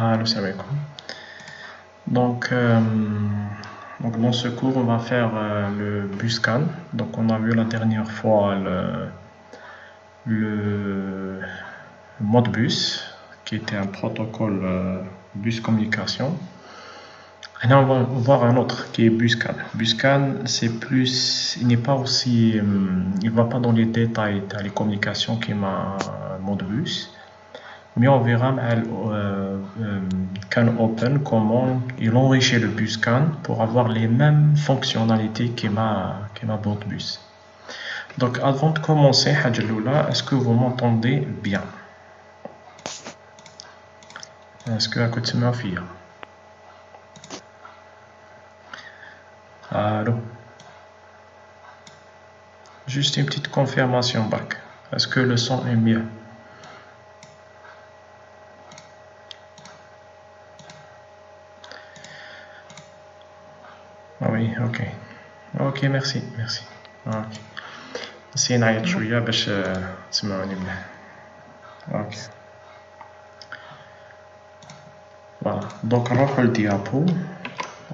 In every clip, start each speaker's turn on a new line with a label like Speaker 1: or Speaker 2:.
Speaker 1: Allô, salam alaikum. Donc, dans ce cours, on va faire le BusScan. Donc, on a vu la dernière fois le mode bus, qui était un protocole bus communication. Et là, on va voir un autre qui est BusScan. BusScan, c'est plus, il n'est pas aussi, il va pas dans les détails de les communications qui m'a mode bus. Mais on verra Can Open comment il enrichit le BusScan pour avoir les mêmes fonctionnalités que ma board bus. Donc avant de commencer, est-ce que vous m'entendez bien? Est-ce que à côté de ma fille? Allô? Juste une petite confirmation back. Est-ce que le son est mieux? Oui, ok. Ok, merci. Ok. نسي نعيط شوية باش تسمعوني مليح. Ok. Voilà. Donc نروحو للديابو.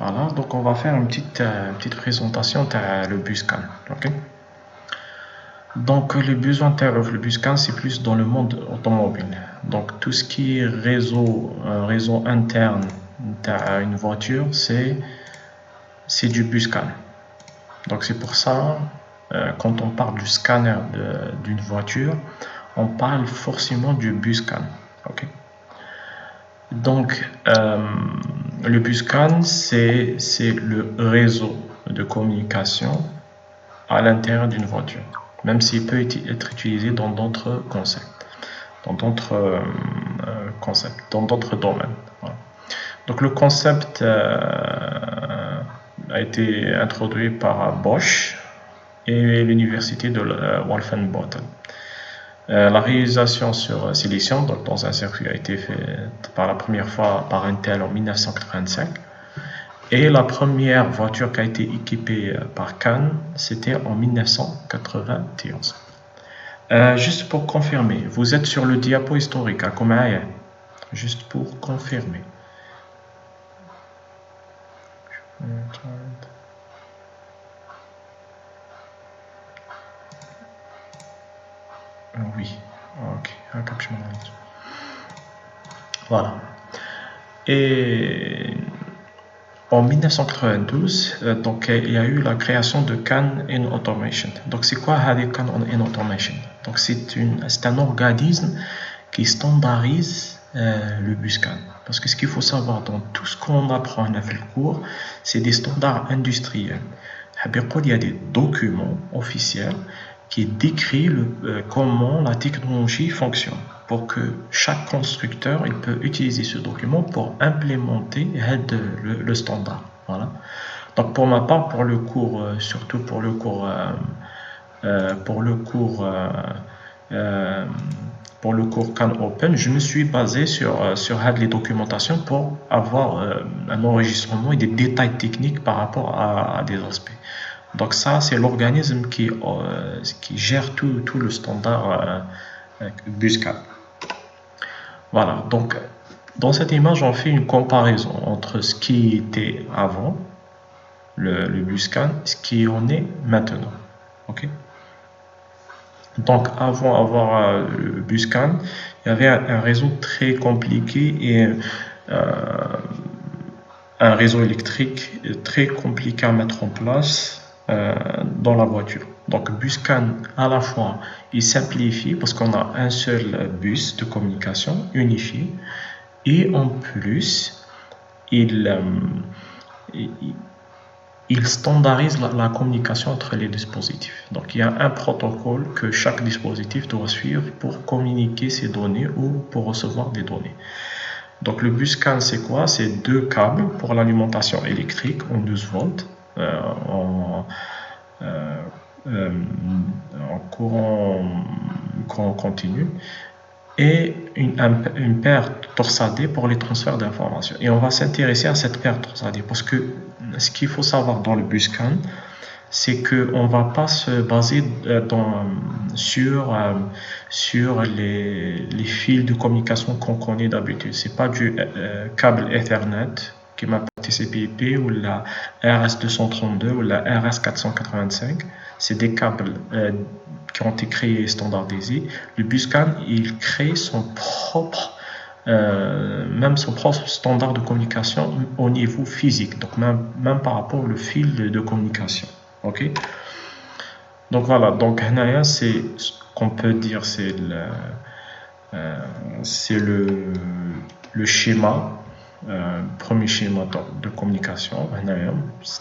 Speaker 1: Voilà. Donc on va faire une petite présentation de le BusScan. Ok. Donc le besoin de le BusScan, c'est plus dans le monde automobile. Donc tout ce qui est réseau interne d'une voiture, c'est du BusScan. Donc c'est pour ça, quand on parle du scanner d'une voiture, on parle forcément du BusScan. Okay. Donc le BusScan, c'est le réseau de communication à l'intérieur d'une voiture, même s'il peut être utilisé dans d'autres concepts, dans d'autres domaines. Voilà. Donc le concept a été introduit par Bosch et l'université de Wolfenbüttel. La réalisation sur silicium, donc dans un circuit, a été faite par la première fois par Intel en 1985. Et la première voiture qui a été équipée par Can, c'était en 1991. Juste pour confirmer, vous êtes sur le diapo historique à Komaïa. Juste pour confirmer. Oui, ok. Voilà. Et en 1992, donc, il y a eu la création de Can in Automation. Donc c'est quoi Can in Automation? Donc c'est un organisme qui standardise le BusScan. Parce que ce qu'il faut savoir dans tout ce qu'on apprend dans le cours, c'est des standards industriels. Il y a des documents officiels qui décrivent comment la technologie fonctionne, pour que chaque constructeur il peut utiliser ce document pour implémenter le standard. Voilà. Donc pour ma part, pour le cours, surtout pour le cours Can Open, je me suis basé sur les documentations pour avoir un enregistrement et des détails techniques par rapport à des aspects. Donc ça, c'est l'organisme qui gère tout le standard BusScan. Voilà, donc dans cette image, on fait une comparaison entre ce qui était avant le BusScan et ce qui en est maintenant. Okay. Donc avant d'avoir le BusScan, il y avait un réseau très compliqué et un réseau électrique très compliqué à mettre en place dans la voiture. Donc BusScan, à la fois, il simplifie parce qu'on a un seul bus de communication unifié et en plus, il standardise la communication entre les dispositifs. Donc il y a un protocole que chaque dispositif doit suivre pour communiquer ses données ou pour recevoir des données. Donc le BusScan, c'est quoi? C'est deux câbles pour l'alimentation électrique en 12 volts en courant continu et une paire torsadée pour les transferts d'informations. Et on va s'intéresser à cette paire torsadée parce que ce qu'il faut savoir dans le BusScan, c'est qu'on ne va pas se baser sur les fils de communication qu'on connaît d'habitude. Ce n'est pas du câble Ethernet qui m'a TCP/IP ou la RS232 ou la RS485. C'est des câbles qui ont été créés et standardisés. Le BusCAN, il crée son propre standard de communication au niveau physique, donc même par rapport au fil de communication. Ok. Donc voilà, donc c'est ce qu'on peut dire, c'est le schéma, premier schéma de communication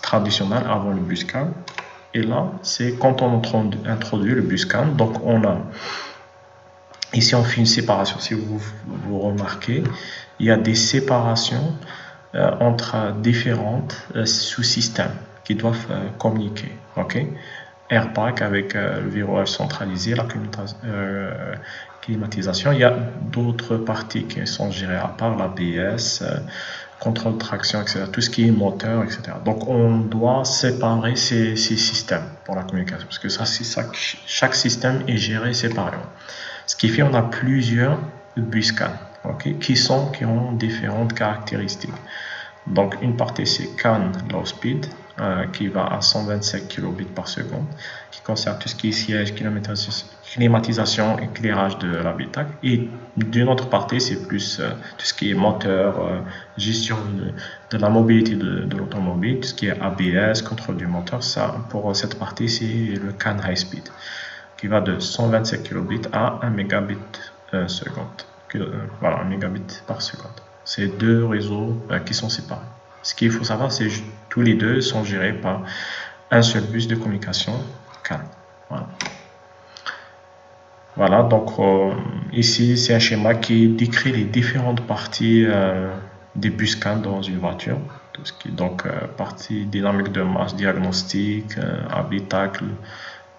Speaker 1: traditionnel avant le BusCAN. Et là, c'est quand on introduit le BusCAN, donc on a ici on fait une séparation. Si vous remarquez, il y a des séparations entre différents sous-systèmes qui doivent communiquer. Ok. AirPack avec le verrouillage centralisé, la climatisation. Il y a d'autres parties qui sont gérées à part, l'ABS, contrôle de traction, etc. Tout ce qui est moteur, etc. Donc on doit séparer ces systèmes pour la communication, parce que chaque système est géré séparément. Ce qui fait qu'on a plusieurs BusCAN, okay, qui ont différentes caractéristiques. Donc une partie c'est CAN low speed, qui va à 127 kilobits par seconde, qui concerne tout ce qui est siège, climatisation, éclairage de l'habitacle. Et d'une autre partie, c'est plus tout ce qui est moteur, gestion de la mobilité de l'automobile, tout ce qui est ABS, contrôle du moteur. Ça, pour cette partie, c'est le CAN high speed, qui va de 127 kilobits à 1 mégabit seconde. Voilà, 1 mégabit par seconde. C'est deux réseaux qui sont séparés. Ce qu'il faut savoir, c'est que tous les deux sont gérés par un seul bus de communication CAN. Voilà, donc ici, c'est un schéma qui décrit les différentes parties des bus CAN dans une voiture. Tout ce qui est donc partie dynamique de masse, diagnostic, habitacle,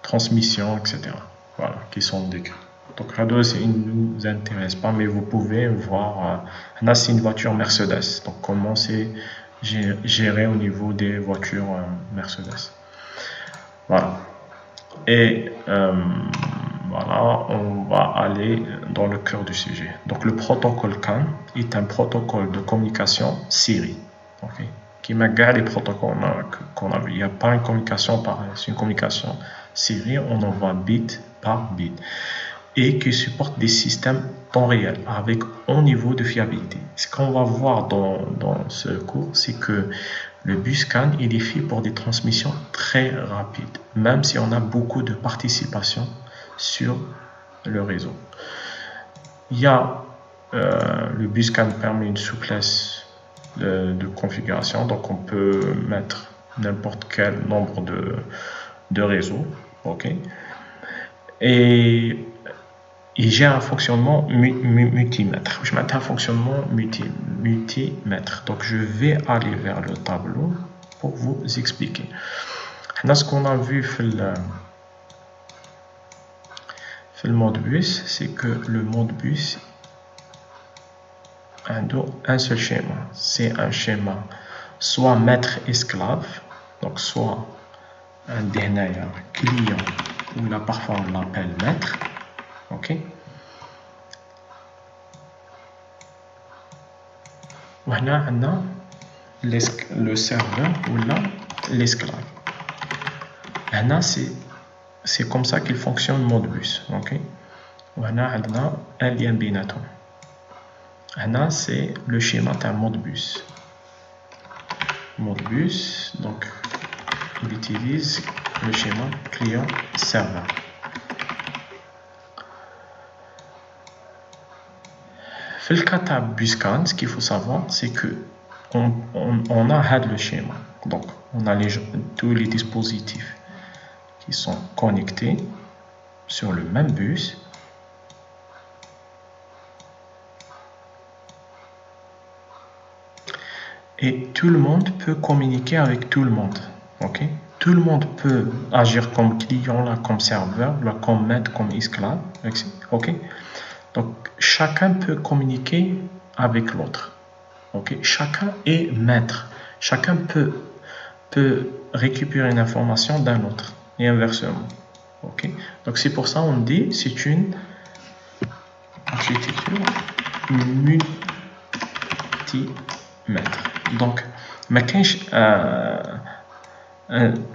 Speaker 1: transmission, etc. Voilà, qui sont décrits. Donc Radio, il ne nous intéresse pas, mais vous pouvez voir, là c'est une voiture Mercedes, donc comment c'est géré au niveau des voitures Mercedes. Voilà. Et voilà, on va aller dans le cœur du sujet. Donc le protocole CAN est un protocole de communication série, okay, qui m'égale les protocoles qu'on a vu. Il n'y a pas une communication c'est une communication série, on envoie bit par bit, et qui supporte des systèmes temps réel avec haut niveau de fiabilité. Ce qu'on va voir dans ce cours, c'est que le BusCAN il est fait pour des transmissions très rapides, même si on a beaucoup de participation sur le réseau. Il y a le BusCAN permet une souplesse de configuration, donc on peut mettre n'importe quel nombre de réseaux, ok, et j'ai un fonctionnement multimètre. Je mets un fonctionnement multimètre. Donc je vais aller vers le tableau pour vous expliquer. Là, ce qu'on a vu le mode bus, c'est que le mode bus a un seul schéma. C'est un schéma soit maître-esclave, donc soit un dernier client, ou là parfois on l'appelle maître. Ok. Voilà, on a le serveur ou là l'esclave. Là, c'est comme ça qu'il fonctionne le mode bus. Ok. Voilà, on a un lien binatoire. Là, c'est le schéma d'un mode bus. Mode bus, donc il utilise le schéma client-serveur. Dans le cas de BusCAN, ce qu'il faut savoir, c'est que on a le schéma. Donc, on a tous les dispositifs qui sont connectés sur le même bus. Et tout le monde peut communiquer avec tout le monde. Ok? Tout le monde peut agir comme client, là, comme serveur, là, comme maître, comme esclave. Ok? Donc, chacun peut communiquer avec l'autre. Okay? Chacun est maître. Chacun peut récupérer une information d'un autre et inversement. Ok, donc c'est pour ça on dit c'est une architecture multimètre. Donc,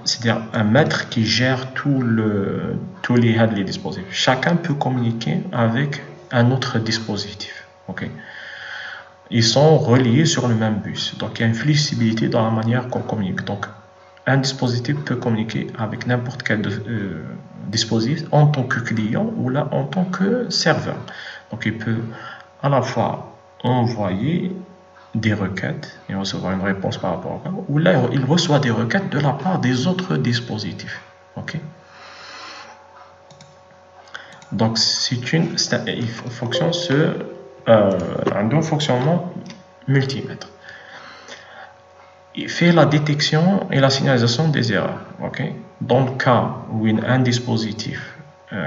Speaker 1: c'est-à-dire un maître qui gère tous les dispositifs. Chacun peut communiquer avec un autre dispositif. Ok, ils sont reliés sur le même bus. Donc, il y a une flexibilité dans la manière qu'on communique. Donc, un dispositif peut communiquer avec n'importe quel dispositif en tant que client ou là en tant que serveur. Donc, il peut à la fois envoyer des requêtes et recevoir une réponse par rapport à ça, ou là, il reçoit des requêtes de la part des autres dispositifs. Ok. Donc, il fonctionne un fonctionnement multimètre. Il fait la détection et la signalisation des erreurs. Okay? Dans le cas où un dispositif,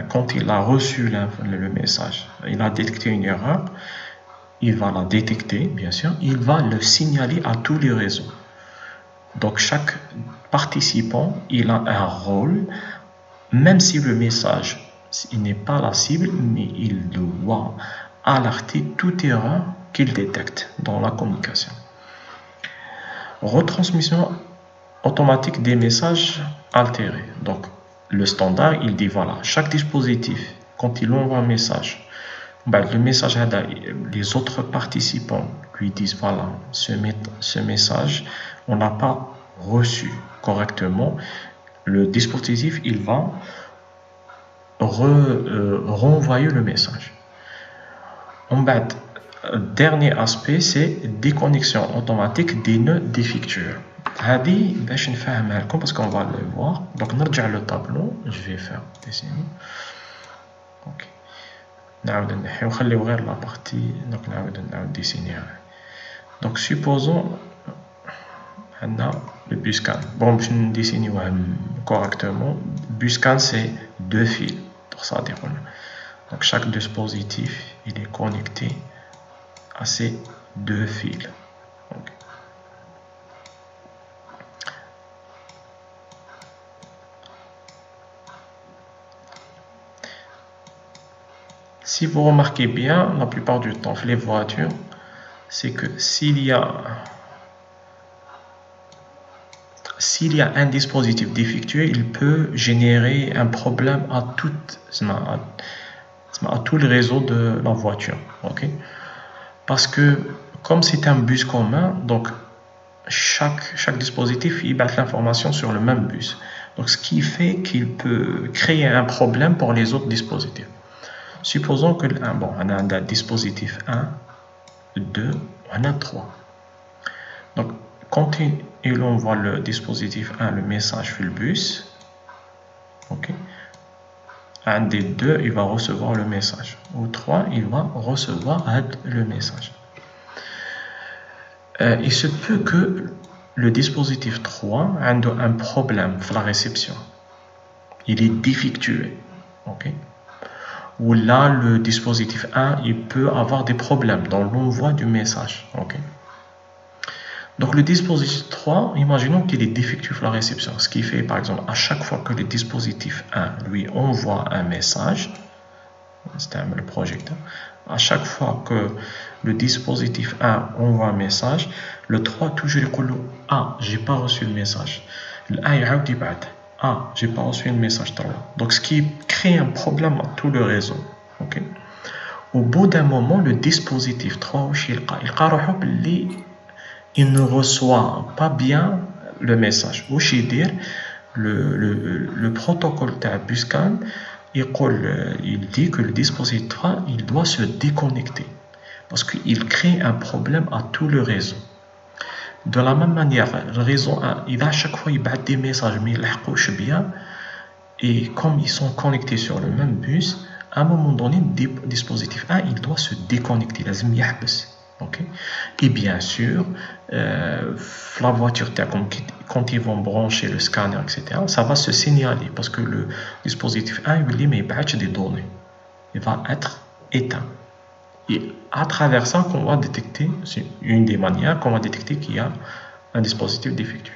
Speaker 1: quand il a reçu le message, il a détecté une erreur, il va la détecter, bien sûr, il va le signaler à tous les réseaux. Donc chaque participant, il a un rôle, même si le message il n'est pas la cible, mais il doit alerter toute erreur qu'il détecte dans la communication. Retransmission automatique des messages altérés. Donc, le standard, il dit voilà, chaque dispositif, quand il envoie un message, le message, les autres participants lui disent voilà, ce message, on n'a pas reçu correctement. Le dispositif, il va renvoyer le message. Dernier aspect, c'est déconnexion automatique des nœuds défectueux. هذه باش نفهمها لكم parce qu'on va le voir. Donc نرجع le tableau, je vais faire dessiner. OK. نعاود نحيو خليو غير la partie donc نعاود dessiner. Donc supposons عندنا le buscan. Bon باش نديسينيوه correctement. Buscan c'est deux fils. Donc chaque dispositif, il est connecté à ces deux fils. Okay. Si vous remarquez bien, la plupart du temps, les voitures, c'est que s'il y a un dispositif défectueux, il peut générer un problème à tout le réseau de la voiture. Okay? Parce que comme c'est un bus commun, donc chaque dispositif il bat l'information sur le même bus. Donc ce qui fait qu'il peut créer un problème pour les autres dispositifs. Supposons que on a un dispositif 1, 2, on a 3. Donc quand il envoie le dispositif 1 le message sur le bus, ok, un des deux il va recevoir le message, ou 3 il va recevoir le message. Il se peut que le dispositif 3 a un problème dans la réception. Il est défectueux. Okay? Ou là, le dispositif 1 il peut avoir des problèmes dans l'envoi du message. Okay? Donc le dispositif 3, imaginons qu'il est défectueux dans la réception. Ce qui fait, par exemple, à chaque fois que le dispositif 1 lui envoie un message, c'est le projecteur, à chaque fois que le dispositif 1 envoie un message, le 3 toujours il dit ah, j'ai pas reçu le message. Le 1 il dit ah, j'ai pas reçu le message 3. Donc ce qui crée un problème à tout le réseau. Okay? Au bout d'un moment, le dispositif 3 il ne reçoit pas bien le message. Le protocole de Buscan il dit que le dispositif 3 il doit se déconnecter parce qu'il crée un problème à tout le réseau. De la même manière, le réseau 1, il a à chaque fois il bat des messages mais il ne bien et comme ils sont connectés sur le même bus, à un moment donné, le dispositif 1 il doit se déconnecter. Okay? Et bien sûr, la voiture, quand ils vont brancher le scanner, etc., ça va se signaler parce que le dispositif 1 il dit mais il batch des données. Il va être éteint. Et à travers ça, c'est une des manières qu'on va détecter qu'il y a un dispositif défectueux.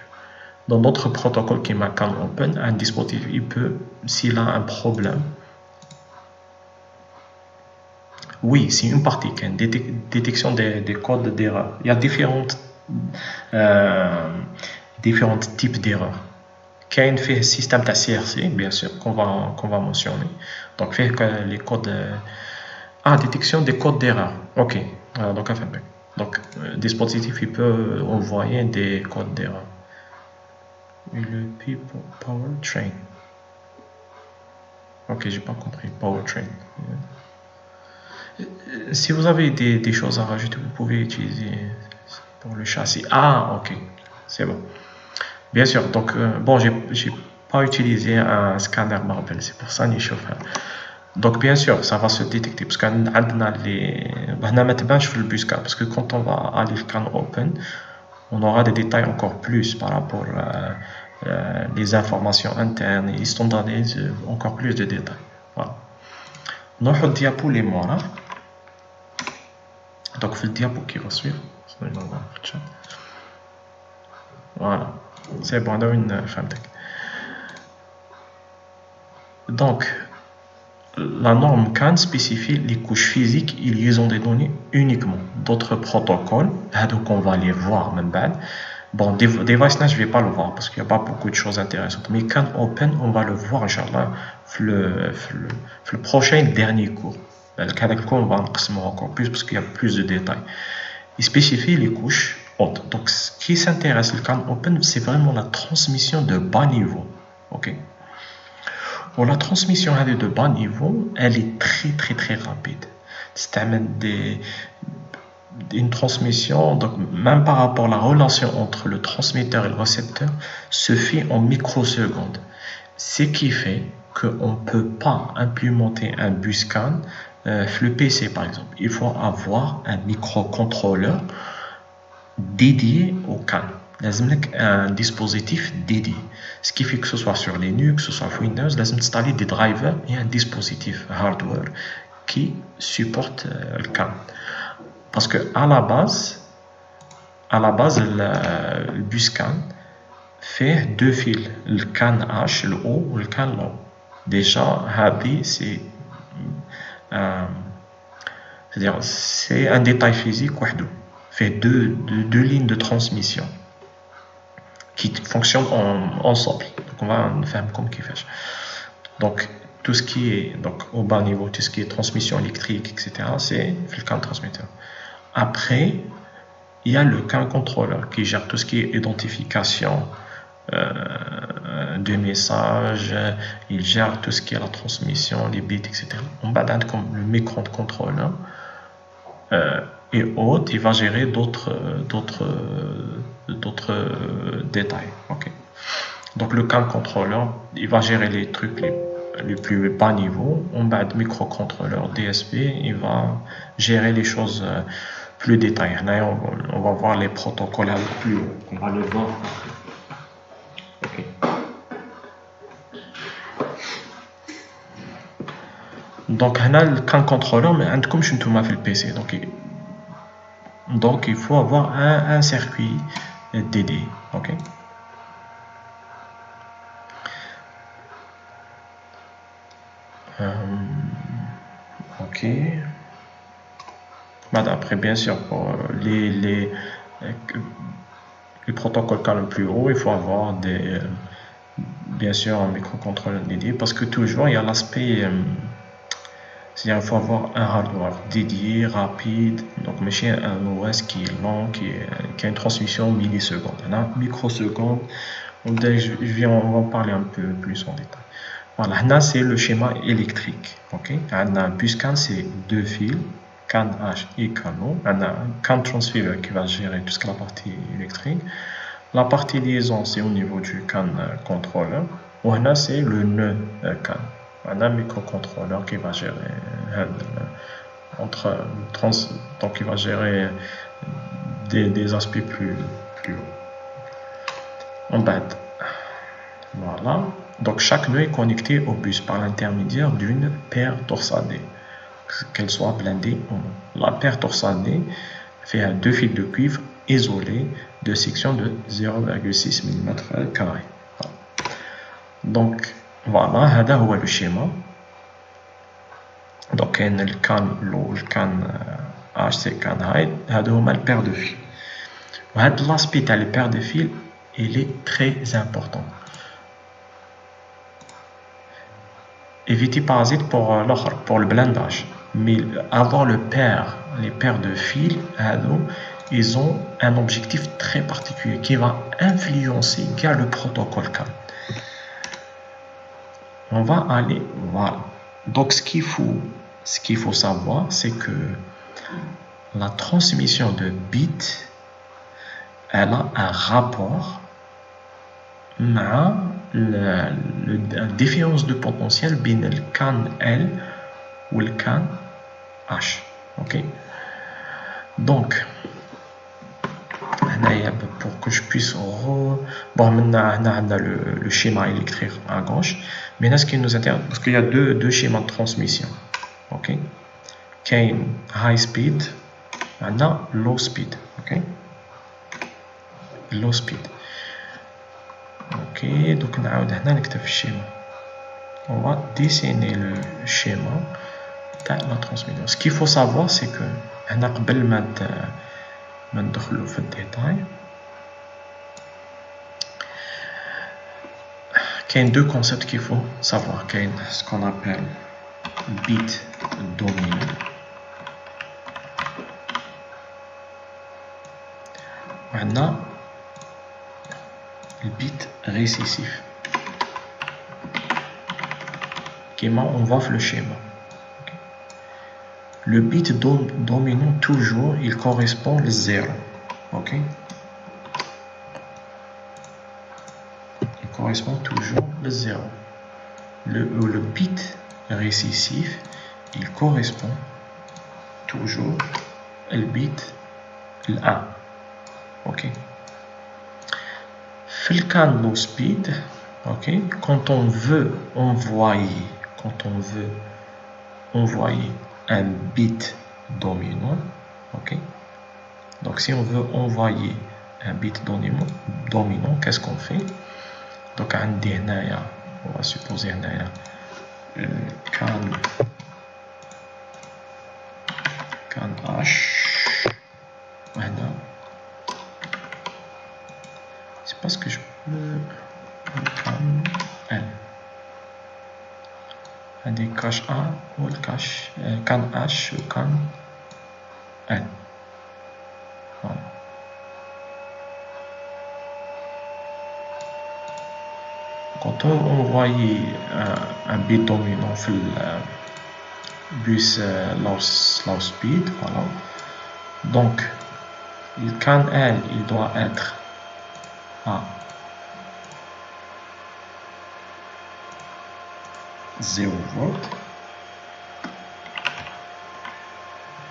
Speaker 1: dans d'autres protocoles qui m'a CAN open, un dispositif, il peut, s'il a un problème, oui, c'est une partie qui est une détection des codes d'erreur. Il y a différents types d'erreurs. Qui fait un système de CRC, bien sûr, qu'on va mentionner. Donc, fait que les codes. Détection des codes d'erreur. Ok. Donc, le dispositif, il peut envoyer des codes d'erreur. Le powertrain. Ok, j'ai pas compris. Powertrain. Si vous avez des choses à rajouter, vous pouvez utiliser pour le châssis. Ok. C'est bon. Bien sûr. Donc, j'ai pas utilisé un scanner Marble. C'est pour ça que je chauffe. Donc, bien sûr, ça va se détecter. Parce qu'on a le bus CAN. Parce que quand on va aller le CAN open, on aura des détails encore plus par rapport les informations internes. Ils standardisent encore plus de détails. Voilà. Nous avons le diapo les mots. Donc, le diapo qui va suivre. Voilà. C'est bon, on a une femme. Donc, la norme CAN spécifie les couches physiques et liaisons des données uniquement. D'autres protocoles, donc on va les voir même bad. Bon, device, je ne vais pas le voir parce qu'il n'y a pas beaucoup de choses intéressantes. Mais CAN Open, on va le voir, Inch'Allah, le prochain dernier cours. Avec le cours, on va en encore plus parce qu'il y a plus de détails. Il spécifie les couches hautes. Donc, ce qui s'intéresse le CAN Open, c'est vraiment la transmission de bas niveau. Ok. Pour la transmission de bas niveau, elle est très très très rapide. C'est une transmission, donc même par rapport à la relation entre le transmetteur et le récepteur, se fait en microsecondes. Ce qui fait qu'on ne peut pas implémenter un bus CAN le PC par exemple. Il faut avoir un microcontrôleur dédié au CAN. Un dispositif dédié. Ce qui fait que ce soit sur Linux, que ce soit sur Windows, il faut installer des drivers et un dispositif hardware qui supporte le CAN. Parce que à la base, le bus CAN fait deux fils, le CAN H, le haut, ou le CAN low. Déjà, c'est un détail physique, fait deux lignes de transmission qui fonctionnent ensemble. Donc, on va faire comme qui fait. Donc, tout ce qui est au bas niveau, tout ce qui est transmission électrique, etc., c'est le CAN transmetteur. Après, il y a le CAN contrôleur qui gère tout ce qui est identification de messages, il gère tout ce qui est la transmission, les bits, etc. On va donner comme le microcontrôleur. Et autres, il va gérer d'autres détails. Okay. Donc le CAN contrôleur, il va gérer les trucs les plus bas niveau. On va être microcontrôleur DSP, il va gérer les choses plus détaillées. Là, on va voir les protocoles plus haut. On va les voir. Okay. Donc, on a le CAN contrôleur, mais comme je ne suis pas fait le PC. Donc, il faut avoir un circuit dédié. Ok. Ok. Après, bien sûr, pour les protocoles CAN le plus haut, il faut avoir bien sûr un microcontrôleur dédié parce que toujours il y a l'aspect. C'est-à-dire qu'il faut avoir un hardware dédié, rapide, donc un OS qui est lent, qui a une transmission millisecondes. Microsecondes, on va en parler un peu plus en détail. Voilà, là c'est le schéma électrique. Okay? Un bus CAN, c'est deux fils, CAN H et CAN O. On a un CAN transceiver qui va gérer toute la partie électrique. La partie liaison, c'est au niveau du CAN contrôleur. Ou là, c'est le nœud CAN. On a un microcontrôleur qui va gérer donc il va gérer des aspects plus hauts. En bas. Voilà. Donc chaque nœud est connecté au bus par l'intermédiaire d'une paire torsadée, qu'elle soit blindée ou non. La paire torsadée fait deux fils de cuivre isolés de section de 0,6 mm². Donc voilà, هذا هو le schéma. Donc كاين الكان لو الكان H c'est كان هاي هادو هما البير دو فيل. وهاد l'aspect تاع les paires de fil il est très important. Évitez parasite pour l'autre, pour le blindage. Mais avoir les paires de fils, ils ont un objectif très particulier qui va influencer le protocole CAN. On va aller, voilà. Donc ce qu'il faut savoir, c'est que la transmission de bits, elle a un rapport مع la différence de potentiel بين le CAN L ou le CAN H. Ok. Donc, pour que je puisse bon, maintenant on a le schéma électrique à gauche. Maintenant, ce qui nous intéresse, parce qu'il y a deux schémas de transmission. Ok. Qu'un high speed, on a low speed. Ok. Low speed. Ok, donc on a le schéma. On va dessiner le schéma de la transmission. Ce qu'il faut savoir, c'est que on a قبل ما ندخلوا في الديتاي كاين deux concepts qu'il faut savoir. كاين ce qu'on appelle bit dominant وعندنا le bit récessif. On va faire le schéma. Le bit dominant, toujours, il correspond au 0. Ok. Il correspond toujours au 0. Le bit récessif, il correspond toujours au bit 1. Ok. Filcan low speed, ok. Quand on veut envoyer un bit dominant, ok. Donc si on veut envoyer un bit dominant, qu'est-ce qu'on fait? Donc on va supposer CAN H, c'est parce que je peux CAN L. عندي كاش A والكاش كان H وكان L. Voilà. Quand on envoyait un bit dominant في bus low speed, voilà. Donc le CAN L il doit être à 0 volt.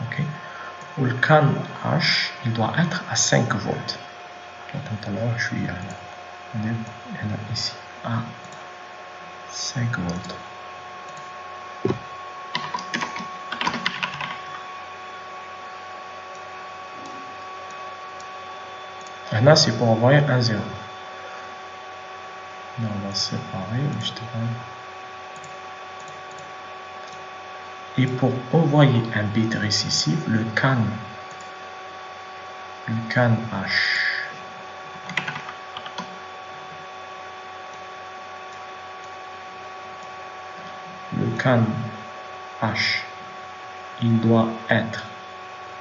Speaker 1: Ok. Ou le CAN H il doit être à 5 volts. Donc je suis ici à 5 volts. Et là c'est pour envoyer un 0. On va séparer justement. Et pour envoyer un bit récessif, le CAN H il doit être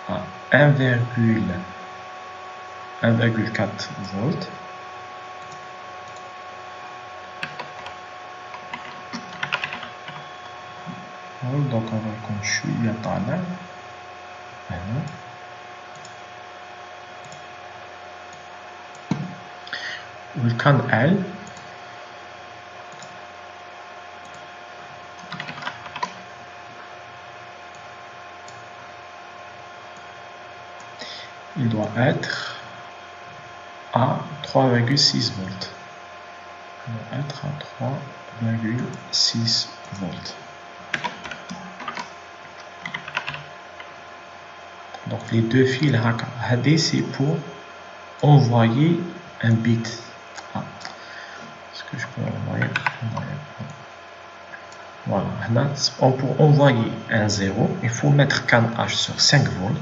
Speaker 1: à 1,4 volts. Donc on va construire maintenant. Le CAN L il doit être à 3,6 volts. Il doit être à 3,6 volts. Donc les deux fils HAD c'est pour envoyer un bit. Ah, est-ce que je peux envoyer? Voilà, pour envoyer un 0, il faut mettre CAN H sur 5 volts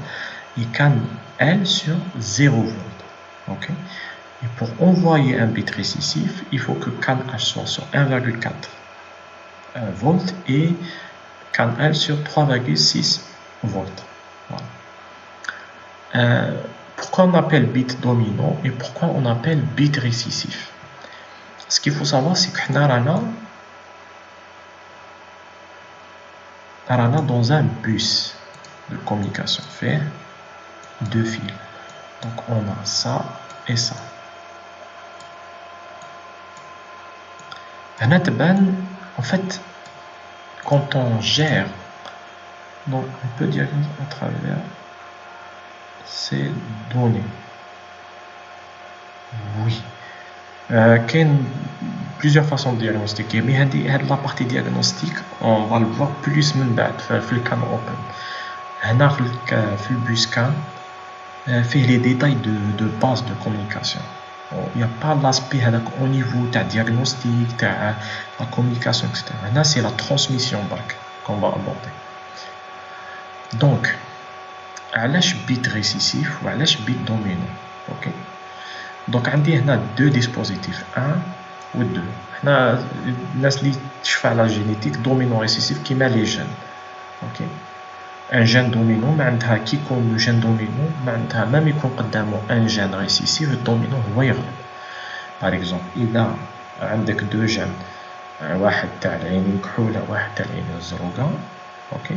Speaker 1: et CAN L sur 0 volts. Okay? Et pour envoyer un bit récessif, il faut que CAN H soit sur 1,4 volts et CAN L sur 3,6 volts. Voilà. Pourquoi on appelle bit dominant et pourquoi on appelle bit récessif? Ce qu'il faut savoir, c'est que nous sommes dans un bus de communication fait 2 fils. Donc on a ça et ça. En fait, quand on gère, donc on peut dire à travers ces données. Oui. Il y a plusieurs façons de diagnostiquer, mais la partie diagnostique, on va le voir plus dans le CAN Open. Dans le bus CAN, fait les détails de base de communication. Il n'y a pas l'aspect au niveau de diagnostic, de la communication, etc. Là, c'est la transmission qu'on va aborder. Donc, علاش bit récessif ou علاش bit dominant. Ok. Donc, on a deux dispositifs, 1 ou 2. On a la génétique dominant récessif qui met les gènes. Ok. Un gène dominant, qui compte le gène dominant, même un gène récessif, le dominant هو يغلب. Par exemple, إذا عندك deux gènes, واحد تاع العينين الكحولة واحد تاع العينين الزرقاء، ok,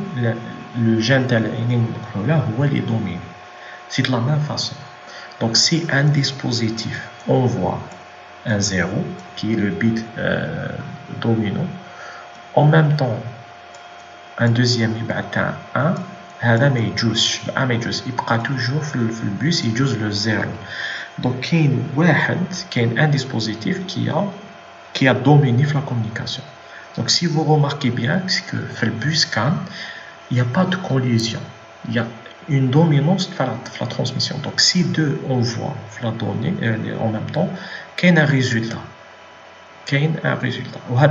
Speaker 1: le gène تاع العينين الكحولة هو اللي domine. C'est de la même façon. Donc si un dispositif envoie un 0, qui est le bit dominant, en même temps un deuxième يبعث 1, هذا ما يجوزش، يبقى toujours في البus يجوز le 0. Donc كاين un dispositif qui a dominé la communication. Donc si vous remarquez bien, c'est que dans le bus CAN, il n'y a pas de collision, il y a une dominance de la transmission. Donc si deux envoient la donnée en même temps, il y a un résultat. Et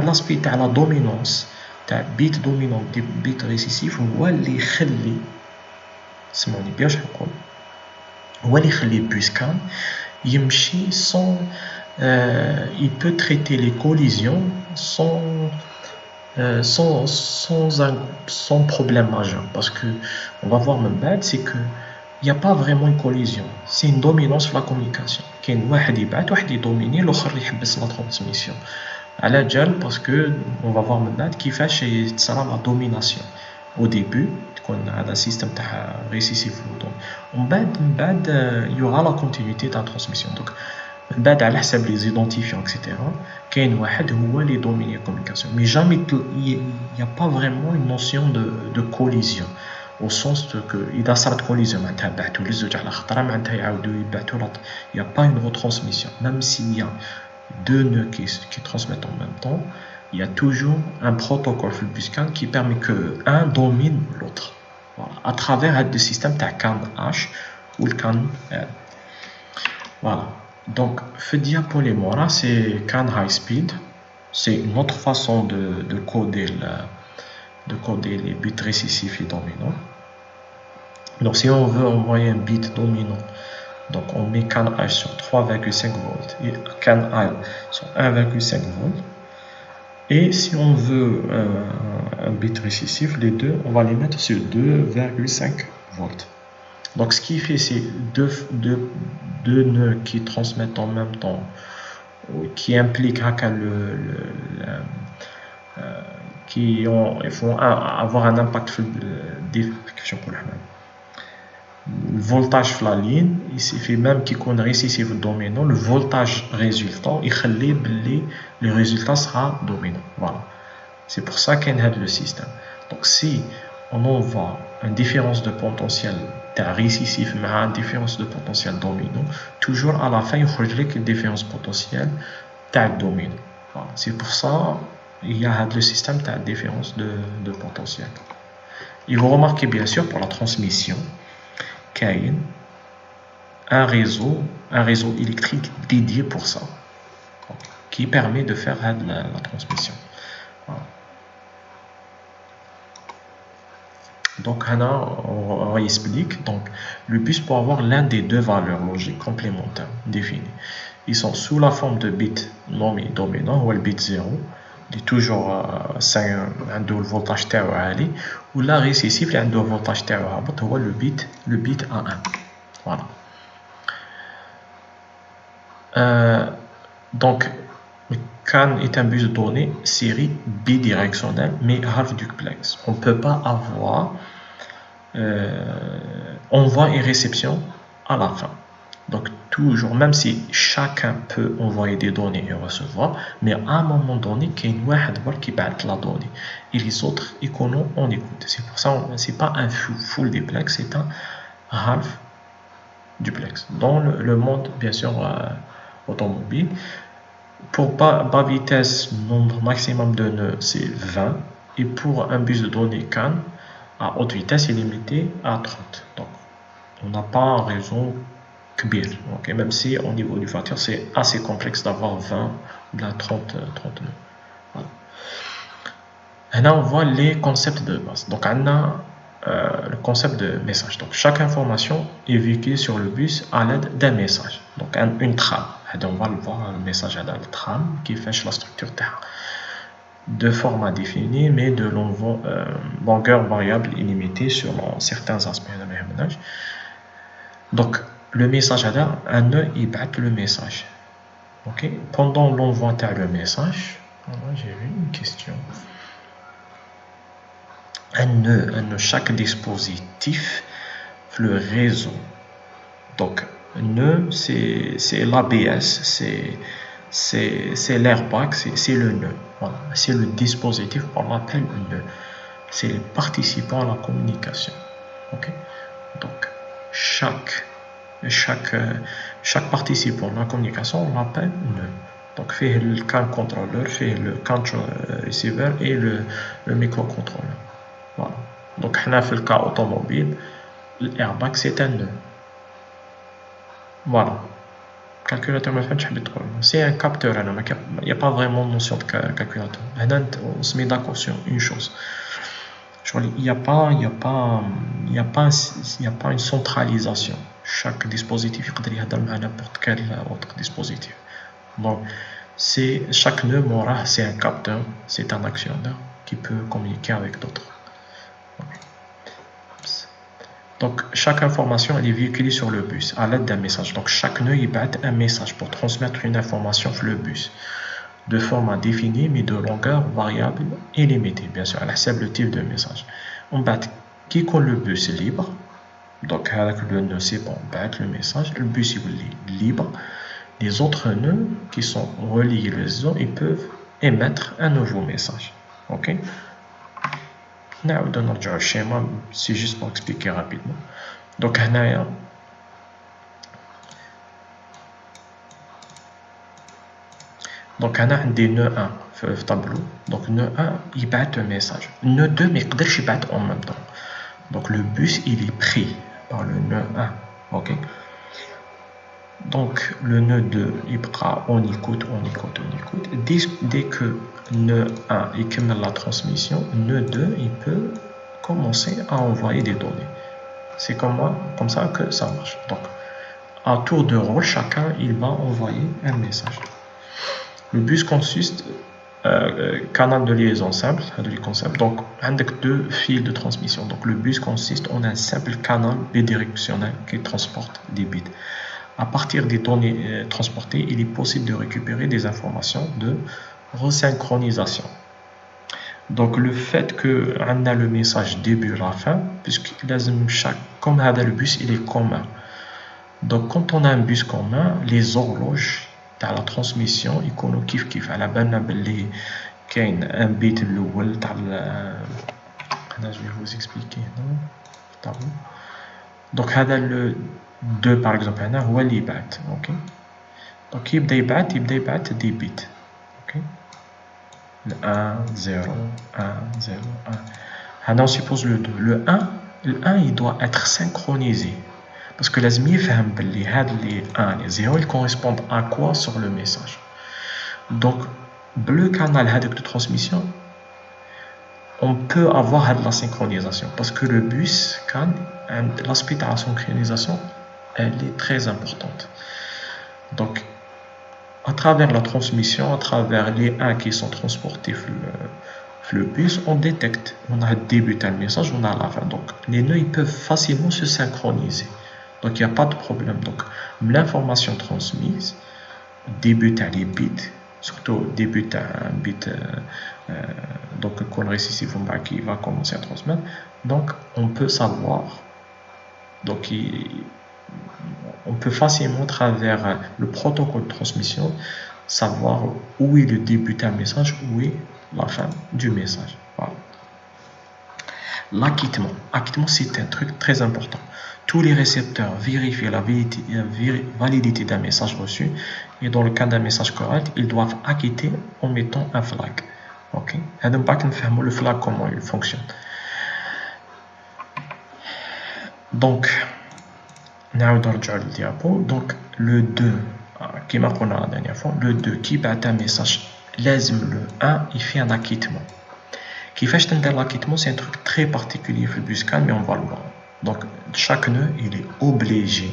Speaker 1: l'aspect de la dominance, de bit dominant et bit récessif, هو اللي يخلي سمعوني بياش نقول هو اللي يخلي البus CAN يمشي sans il peut traiter les collisions sans problème majeur, parce que on va voir même bad, c'est que il n'y a pas vraiment une collision, c'est une dominance sur la communication. كاين واحد يبعث واحد يدوميني الاخر يحبس لا ترانسميسيون على جال باسكو on va voir maintenant كيفاش تصرا لا دوميناسيون. au début تكون هذا سيستم تاع ريسيسيف ومن بعد il y aura la continuité de la transmission. Donc من بعد على حسب les identifiants etc. كاين واحد هو اللي دوميني la communication, mais jamais il n'y a pas vraiment une notion de collision, au sens que إذا صارت collision معناتها بعثوا للزوج على خطرة معناتها يعاودوا يبعثوا il n'y a pas une retransmission. Même s'il y a deux nœuds qui transmettent en même temps, il y a toujours un protocole في البus CAN qui permet que un domine l'autre, voilà, à travers le système de CAN H ou le CAN L. Voilà. Donc, le diapolémora, c'est CAN high speed. C'est une autre façon de coder les bits récessifs et dominants. Donc, si on veut envoyer un bit dominant, donc on met CAN H sur 3,5 volts et CAN L sur 1,5 volts. Et si on veut un bit récessif, les deux, on va les mettre sur 2,5 volts. Donc ce qui fait, c'est deux nœuds qui transmettent en même temps, qui impliquent qui font avoir un impact sur le voltage de la ligne. Il suffit même qu'il y ait un récessif dominant, le voltage résultant, le résultat sera dominant. Voilà. C'est pour ça qu'il y a le système. Donc si on envoie une différence de potentiel récessif mais une différence de potentiel dominant, toujours à la fin il y a une différence potentielle dominant. Voilà. C'est pour ça qu'il y a le système de différence de potentiel. Et vous remarquez bien sûr pour la transmission qu'il y a un réseau électrique dédié pour ça, qui permet de faire la transmission. Voilà. Donc, on explique. Donc, le bus peut avoir l'un des deux valeurs logiques complémentaires définies. Ils sont sous la forme de bits nommé dominant, ou le bit 0, qui est toujours le voltage تاعو عالي, ou la récessif qui a le voltage تاعو هابط, هو le bit A1. Voilà. Donc, CAN est un bus de données série bidirectionnelle mais half duplex. On ne peut pas avoir envoi et réception à la fin. Donc toujours, même si chacun peut envoyer des données et recevoir, mais à un moment donné, il y a une personne qui bat la donnée et les autres on écoute. C'est pour ça que ce n'est pas un full duplex, c'est un half duplex. Dans le monde, bien sûr, automobile, pour bas vitesse, nombre maximum de nœuds, c'est 20. Et pour un bus de données CAN, à haute vitesse, il est limité à 30. Donc, on n'a pas un réseau kbir. Okay? Même si au niveau du facteur, c'est assez complexe d'avoir 20 ou 30 nœuds. Voilà. Et là, on voit les concepts de base. Donc, on a le concept de message. Donc, chaque information est véhiculée sur le bus à l'aide d'un message. Donc, une trame. On va le voir, le message à la trame qui fait la structure de format défini, mais de longueur variable illimitée sur certains aspects de ménage. Donc, le message à un nœud, il bat le message. Okay? Pendant l'envoi de le message, j'ai vu une question. Un nœud, chaque dispositif, le réseau. Donc, nœud, c'est l'ABS, c'est l'airbag, c'est le nœud. Voilà. C'est le dispositif qu'on appelle nœud. C'est les participants à la communication. Okay? Donc, chaque participant à la communication, on l'appelle nœud. Donc, fait le CAN controller, fait le CAN receiver et le microcontrôleur. Voilà. Donc, dans le cas automobile, l'airbag c'est un nœud. Voilà. Calculateur, c'est un capteur. Il n'y a pas vraiment de notion de calculateur. On se met d'accord sur une chose. Il n'y a pas une centralisation. Chaque dispositif peut être à n'importe quel autre dispositif. Donc, chaque nœud, c'est un capteur, c'est un actionneur qui peut communiquer avec d'autres. Donc, chaque information elle est véhiculée sur le bus à l'aide d'un message. Donc, chaque nœud il bat un message pour transmettre une information sur le bus de format défini mais de longueur variable et limitée. Bien sûr, elle accepte le type de message. On bat qui quand le bus est libre. Donc, avec le nœud, c'est bon, on bat le message. Le bus est libre. Les autres nœuds qui sont reliés les réseaux, ils peuvent émettre un nouveau message. Ok? نعاود نرجعو الشيما, c'est juste pour expliquer rapidement. Donc هنايا عندي nœud 1 في الطابلو. Donc nœud 1 يبعث un message. Nœud 2 ما يقدرش يبعث en même temps. Donc le bus il est pris par le nœud 1. Ok? Donc le nœud 2 on écoute. Dès que nœud 1 il termine la transmission, nœud 2 il peut commencer à envoyer des données. C'est comme ça que ça marche. Donc à tour de rôle, chacun il va envoyer un message. Le bus consiste canal de liaison simple, donc avec deux fils de transmission. Donc le bus consiste en un simple canal bidirectionnel qui transporte des bits. À partir des données transportées, il est possible de récupérer des informations de resynchronisation. Donc le fait qu'on a le message début à la fin, puisque comme le bus il est commun. Donc quand on a un bus commun, les horloges de la transmission يكونوا كيف على بالنا باللي كاين un bit الاول تاع je vais vous expliquer. Donc هذا le 2 par exemple هنا هو اللي يبعث. OK. Donc يبدا يبعث des bits. OK. Le 1 0 1 0 1. Maintenant on suppose le 2. Le 1 il doit être synchronisé. parce que لازم يفهم باللي هاد les 1 les 0 ils correspondent à quoi sur le message. Donc le canal de transmission, on peut avoir la synchronisation parce que le bus, l'aspect de la synchronisation, elle est très importante. Donc, à travers la transmission, à travers les 1 qui sont transportés le bus, on détecte, on a débuté le message, on a la fin. Donc, les nœuds ils peuvent facilement se synchroniser. Donc, il n'y a pas de problème. Donc, l'information transmise débute à les bits, surtout débute à un bit, donc qu'on récessive qui va commencer à transmettre. Donc, on peut savoir, donc on peut facilement, à travers le protocole de transmission, savoir où est le début d'un message, où est la fin du message. Voilà. L'acquittement. L'acquittement, c'est un truc très important. Tous les récepteurs vérifient la validité d'un message reçu et dans le cas d'un message correct, ils doivent acquitter en mettant un flag. Ok. Et donc, nous le flag comment il fonctionne. Donc, donc le 2 qui m'a la dernière fois, le 2 qui bat un message, le 1 il fait un acquittement. Qui fait l'acquittement, c'est un truc très particulier dans le buscan, mais on va le voir. Donc chaque nœud il est obligé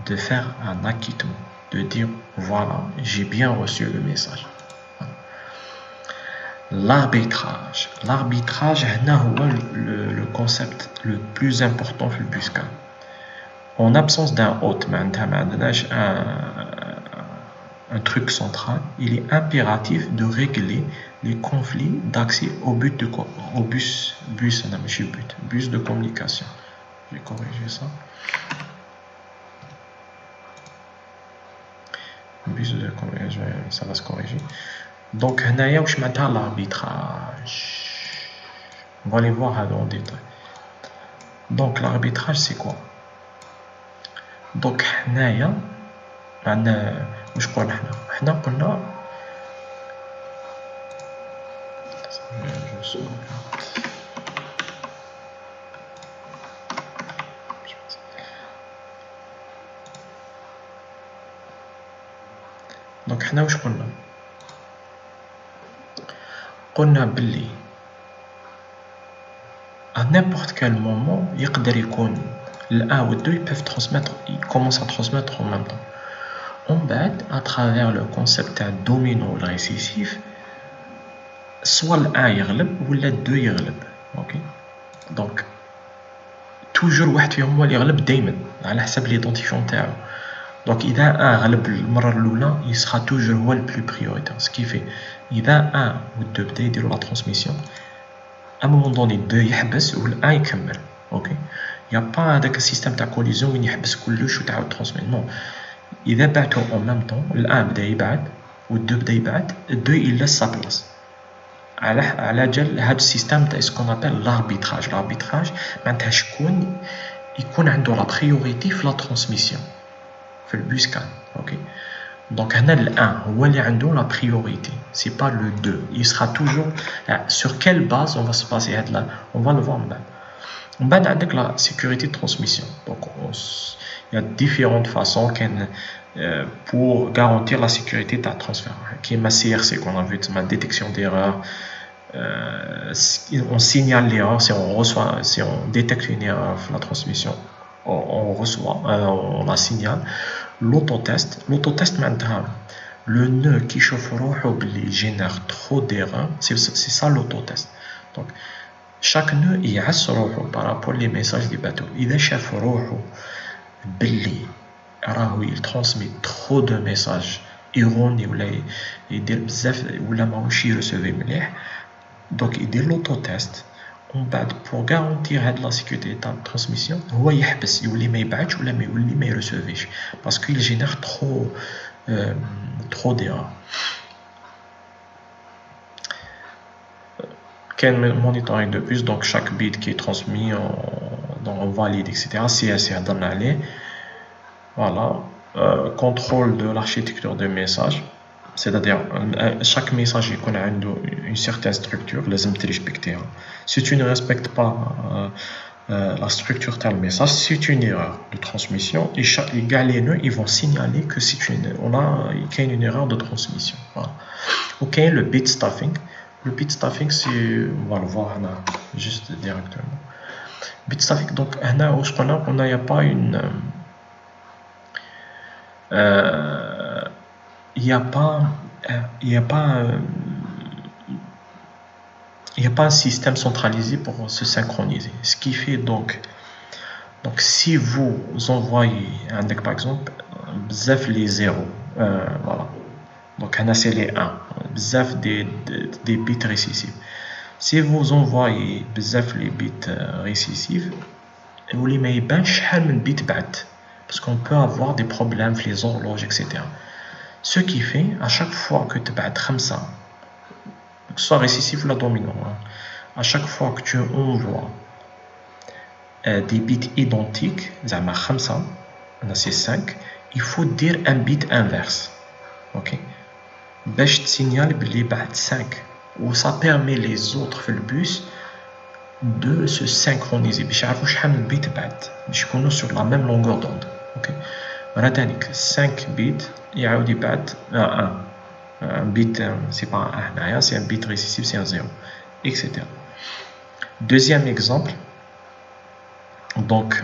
Speaker 1: de faire un acquittement, de dire voilà, j'ai bien reçu le message. L'arbitrage. L'arbitrage est le concept le plus important dans le buscan. En absence d'un hôte, un truc central, il est impératif de régler les conflits d'accès au bus de communication. Je vais corriger ça. Bus de communication, ça va se corriger. Donc, l'arbitrage. On va aller voir en détail. Donc, l'arbitrage, c'est quoi? Donc, واش قلنا حنا قلنا دونك حنا واش قلنا باللي à n'importe quel moment يقدر يكون ال1 و ال2 ils peuvent transmettre, ils commencent à transmettre en même temps. On bête à travers le concept domino récessif, soit le1 يغلب ou le 2 يغلب. Ok. Donc toujours واحد فيهم هو اللي يغلب دائما على حسب ليدونتيفيون تاعو. Donc إذا 1 غلب المرة الأولى il sera toujours هو le plus prioritaire. Ce qui fait إذا 1 ou 2 بدا يديروا la transmission, à un moment donné 2 يحبس و ال1 يكمل. Ok. Il n'y a pas هذاك السيستم تاع كوليزيون وين يحبس كلش وتعاود ترانسميت. Non. إذا بعتوا en même temps, ال1 بدا يبعت و ال2 بدا يبعت, ال2 il laisse sa place. على جال هذا السيستم تاع اسكون ابل l'arbitrage. L'arbitrage معناتها شكون يكون عنده لا بريوريتي في لا ترانسميسيون في البوس كان. اوكي. دونك هنا ال1 هو اللي عنده لا بريوريتي, c'est pas le 2. Il sera toujours sur quelle base on va se passer هاد là, on va le voir من بعد. من بعد عندك la sécurité de transmission. Donc il y a différentes façons pour garantir la sécurité de la transfert. Qui est ma CRC qu'on a vu, c'est ma détection d'erreur. On signale l'erreur, si on détecte une erreur dans la transmission, on reçoit, on la signale. L'autotest maintenant, le nœud qui chauffe il génère trop d'erreurs, c'est ça l'autotest. Donc chaque nœud il par rapport aux messages du bateau. Il شاف روحو باللي راهو il transmet trop de messages erronés ولا يدير بزاف ولا ماهوش يرسيفي مليح, donc يدير l'autotest. ومن بعد pour garantir هاد la sécurité تاع الترانسميسيون هو يحبس يولي ما يبعتش ولا ما يولي ما يرسيفيش parce qu'il génère trop d'erreurs. Quel monitoring de bus, donc chaque bit qui est transmis on valide, etc. CSR donne aller. Voilà. Contrôle de l'architecture des messages, c'est-à-dire chaque message a une certaine structure, les respecter. Si tu ne respectes pas la structure tel message, c'est une erreur de transmission et les nœuds ils vont signaler que il y a une erreur de transmission. Voilà. Ok, le bit stuffing. Le bit stuffing, on va le voir là, juste directement. Bit stuffing, donc là, on n'a pas une. Il n'y a pas un système centralisé pour se synchroniser. Ce qui fait donc si vous envoyez, par exemple, bzaf les 0, voilà. Donc, c'est les 1, bzaf des bits récessifs. Si vous envoyez bzaf les bits récessifs, vous les mettez bien شحال من bit بعد, parce qu'on peut avoir des problèmes avec les horloges, etc. Ce qui fait, à chaque fois que tu بعد 5, que ce soit récessif ou la dominant, à chaque fois que tu envoies des bits identiques, c'est 5, il faut dire un bit inverse. Ok? باش تسينيال بلي بعد 5 و ça permet les autres في البus de se synchroniser باش يعرفوا شحال من بيت بعد باش يكونوا sur la même longueur d'onde. Ok? مرة تانيك 5 بيت يعاود يبعد 1 un bit, c'est pas un 1 c'est un bit récessif, c'est un 0, etc. Deuxième exemple, donc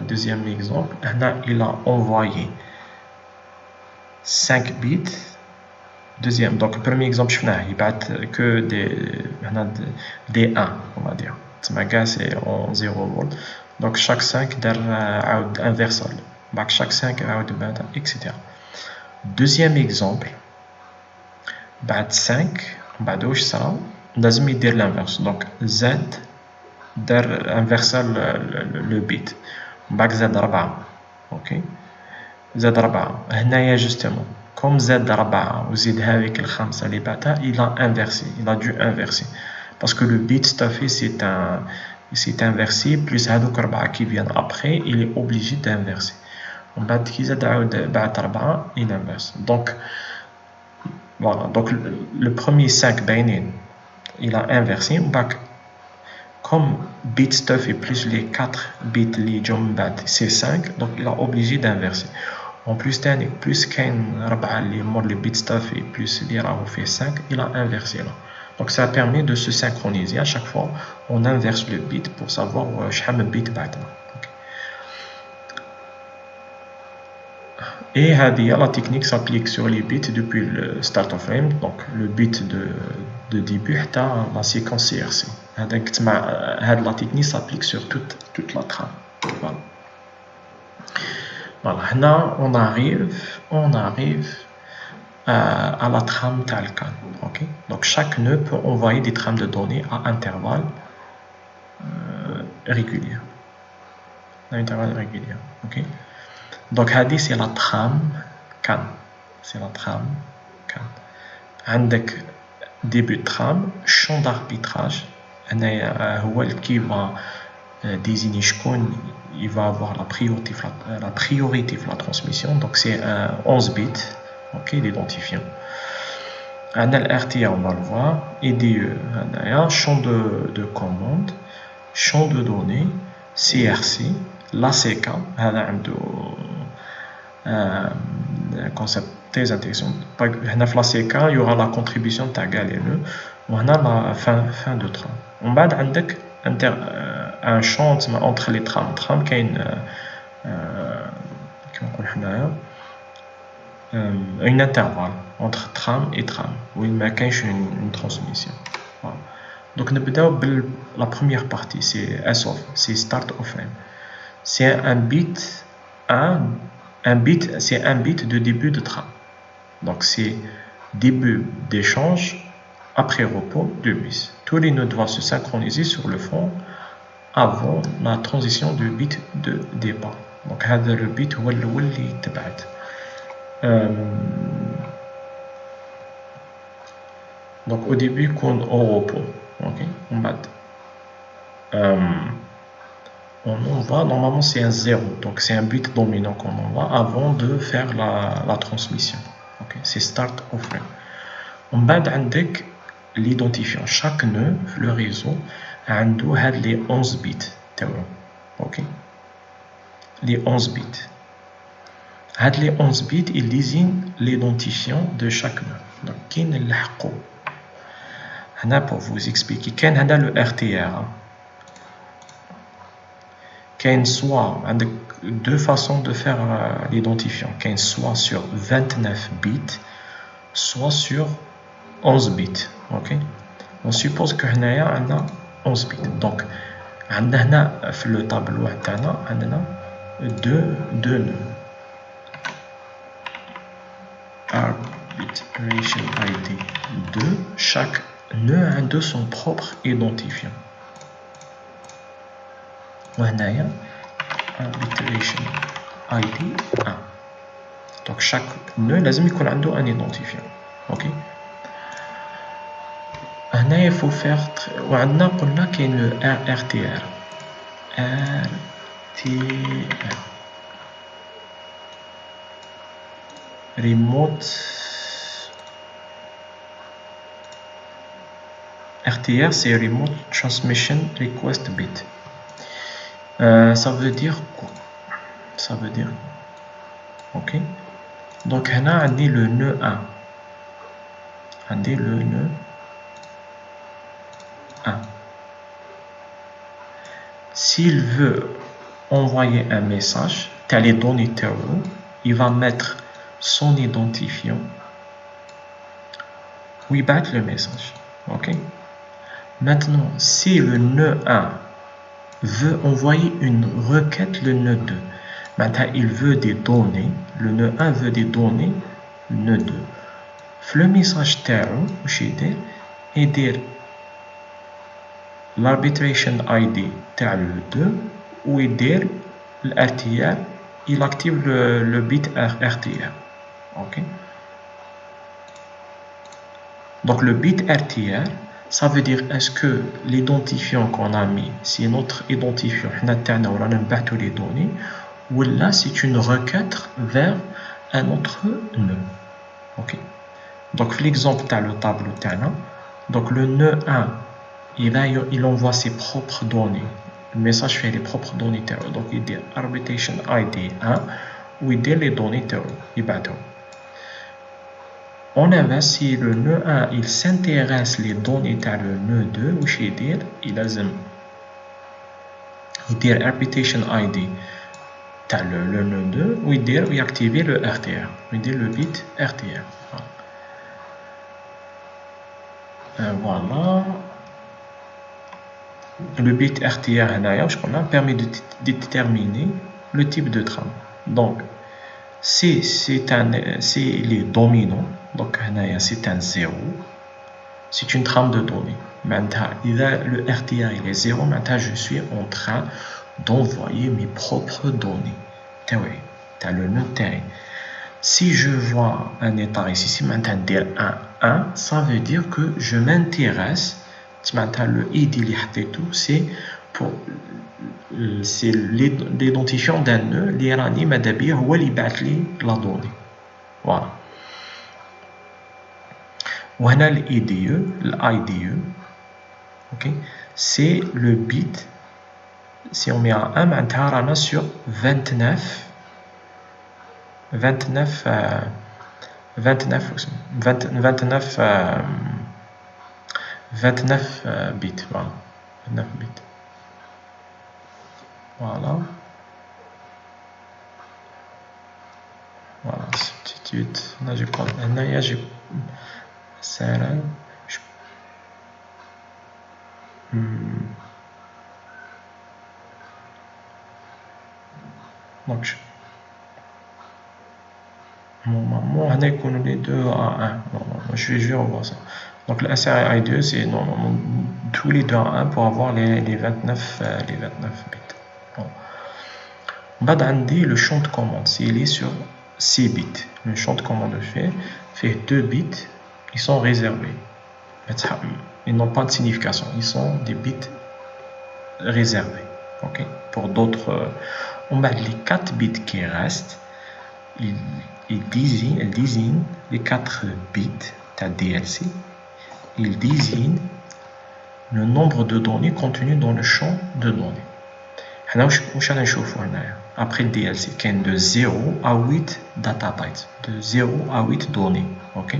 Speaker 1: deuxième exemple, il a envoyé 5 bits. Deuxième, donc le premier exemple, il bat que des 1, on va dire. C'est en 0 volts. Donc chaque 5 inversal. Chaque 5 etc. Deuxième exemple, bat 5, on a dire l'inverse. Donc Z inversal le bit. Z 4. Ok? Z 4. Là, justement. Comme Z4 ou Z avec le 5 il a inversé, il a dû inverser. Parce que le bit stuffé c'est inversé, plus هذوك 4 qui viennent après, il est obligé d'inverser. On va dire Z4 il inverse. Donc voilà, donc le premier 5 il a inversé. Comme bit stuffé plus les 4 bits c'est 5, donc il a obligé d'inverser. En plus, plus qu'un les bits stuffés plus les fait 5, il a inversé là. Donc ça permet de se synchroniser. À chaque fois, on inverse le bit pour savoir quel bit بعد. Et la technique s'applique sur les bits depuis le start of frame, donc le bit de début à la séquence CRC. La technique s'applique sur toute la trame. Voilà. Voilà, là on arrive à la trame Talcan. Okay? Donc chaque nœud peut envoyer des trames de données à intervalles réguliers. Okay? Donc c'est la trame CAN. C'est la trame CAN. Avec début de trame, champ d'arbitrage, qui va désigner il va avoir la priorité de la transmission, donc c'est 11 bits, ok, l'identifiant. Un RTA, on va le voir, IDE, champ de commande, champ de données, CRC, l'ACK, un concept très intéressant. Dans l'ACK, il y aura la contribution de Galileo, on a la fin de trame. On va avec un champ entre les trames qui a une intervalle entre trame et trame où il y a une transmission. Voilà. Donc la première partie, c'est SOF, c'est start of frame. C'est un bit de début de trame. Donc c'est début d'échange après repos de bus. Tous les nœuds doivent se synchroniser sur le fond avant la transition du bit de départ. Donc le bit هو الأول اللي يتبعت. Donc au début qu'on au repos. Ok, on envoie, normalement c'est un 0, donc c'est un bit dominant qu'on envoie avant de faire la transmission. Ok, c'est start of frame. On va avec l'identifiant. Chaque nœud, le réseau, a les 11 bits. ok, les 11 bits. Les 11 bits, ils désignent l'identifiant de chaque nœud. Donc, كاين الحقو. هنا pour vous expliquer, كاين هذا le RTR. كاين soit عندك deux façons de faire l'identifiant. كاين soit sur 29 bits, soit sur 11 bits. Ok. On suppose que هنايا عندنا 11 bits. Donc, عندنا هنا في le tableau تاعنا عندنا deux nœuds. Arbitration ID 2, chaque nœud a de son propre identifiant. وهنايا arbitration ID 1. Donc chaque nœud لازم يكون عنده un identifiant. OK. هنايا il faut faire وعندنا قلنا كاين le RTR. Remote RTR, c'est Remote Transmission Request Bit. Ça veut dire quoi? Ça veut dire, ok. Donc, on a dit le nœud 1. On dit le nœud 1. S'il veut envoyer un message, tel les données terreau, il va mettre son identifiant où il bat le message. Ok. Maintenant, si le nœud 1 veut envoyer une requête, le nœud 2, maintenant il veut des données, le nœud 1 veut des données, le nœud 2. Le message terreau, et dire l'arbitration ID تاع le 2 ou dire l'RTR, il active le bit RTR. Ok. Donc le bit RTR, ça veut dire est-ce que l'identifiant qu'on a mis, c'est notre identifiant, on a les données, ou là c'est une requête vers un autre nœud. Ok. Donc l'exemple tu as le tableau تاعنا. Donc le nœud 1, il envoie ses propres données. Le message fait les propres données terreau. Donc il dit arbitration ID 1 ou il dit les données terreau. Il battent. On inverse, si le nœud 1 il s'intéresse les données à le nœud 2, ou il dit arbitration ID à le nœud 2, ou il dit activer le RTR, il dit le bit RTR. Voilà. Le bit RTR permet de déterminer le type de trame. Donc, si c'est les dominants, donc c'est un 0, c'est une trame de données. Maintenant, le RTR il est 0, maintenant je suis en train d'envoyer mes propres données. Tu as le nœud terrain. Si je vois un état ici, si maintenant dire 1, ça veut dire que je m'intéresse. Maintenant, le ID c'est pour c'est l'identifiant d'un nœud l'irani madabir ou li la donnée. Voilà. وهنا l'IDE, ok, c'est le bit. Si on met un 1, maintenant on a sur 29 bits. Voilà. 29 bits. Voilà. Voilà, substitute. Là, j'ai pas. Là, j'ai. Ça là. Donc, normalement, on a les deux à 1. Je vais revoir ça. Donc, le SRI2, c'est normalement tous les deux à 1 pour avoir les 29 bits. Bon. بعد عندي le champ de commande, il est sur 6 bits. Le champ de commande fait 2 bits, ils sont réservés. Ils n'ont pas de signification, ils sont des bits réservés. Okay? Pour d'autres, les 4 bits qui restent, ils désignent les 4 bits de DLC, ils désignent le nombre de données contenues dans le champ de données. حنا واش رانا نشوفو هنايا après le DLC كاين de 0 à 8 data bytes de 0 à 8 données ok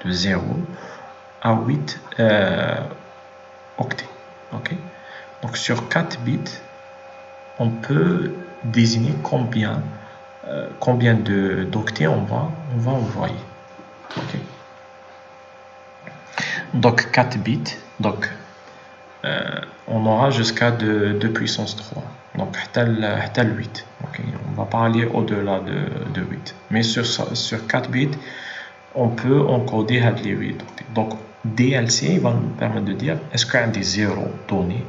Speaker 1: de 0 à 8 octets ok donc sur 4 bits on peut désigner combien d'octets on va envoyer ok donc 4 bits donc on aura jusqu'à 2 puissance 3 donc حتى 8 ok on va pas aller au-delà de 8 mais sur 4 bits on peut encoder les 8 donc DLC va nous permettre de dire est-ce qu'il y a des 0 données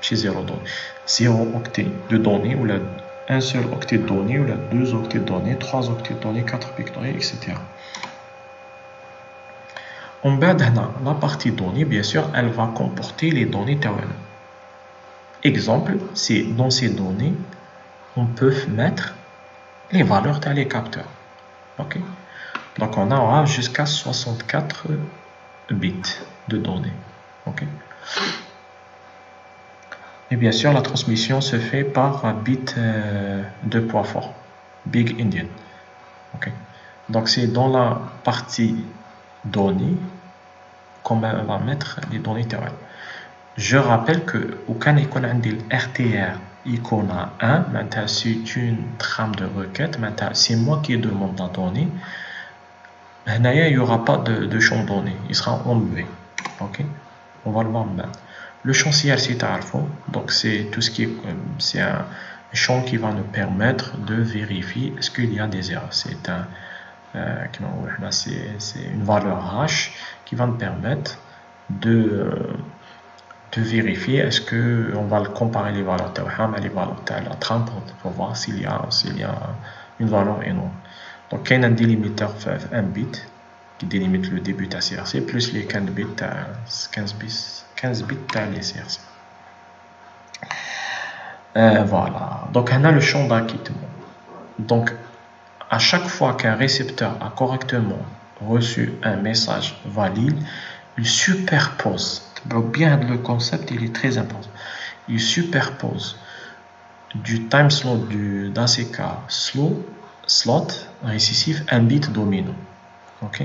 Speaker 1: chez 0 données 0 octet de données ou un seul octet de données ou 2 octets de données 3 octets de données 4 octets de données etc. On va la partie données, bien sûr, elle va comporter les données TAWN. Exemple, c'est dans ces données, on peut mettre les valeurs des capteurs. Ok. Donc on aura jusqu'à 64 bits de données. Ok. Et bien sûr, la transmission se fait par bit de poids fort, Big Endian. Ok. Donc c'est dans la partie données qu'on va mettre les données TAWN. Je rappelle que au cas où on a le RTR icône 1, c'est une trame de requête, c'est moi qui demande la donnée. Il n'y aura pas de champ données, il sera enlevé. Ok, on va le voir maintenant. Le champ CRC donc c'est tout ce qui est, c'est un champ qui va nous permettre de vérifier est-ce qu'il y a des erreurs. C'est une valeur hash qui va nous permettre de vérifier est-ce qu'on va comparer les valeurs à les valeurs de la trame pour voir s'il y a une valeur énorme. Donc il y a un délimitateur un bit qui délimite le début de la CRC plus les 15 bits de les CRC. Voilà, donc on a le champ d'acquittement. Donc à chaque fois qu'un récepteur a correctement reçu un message valide, il superpose. Bien, le concept il est très important. Il superpose du time slot d'ACK slot récessif un bit dominant. Ok.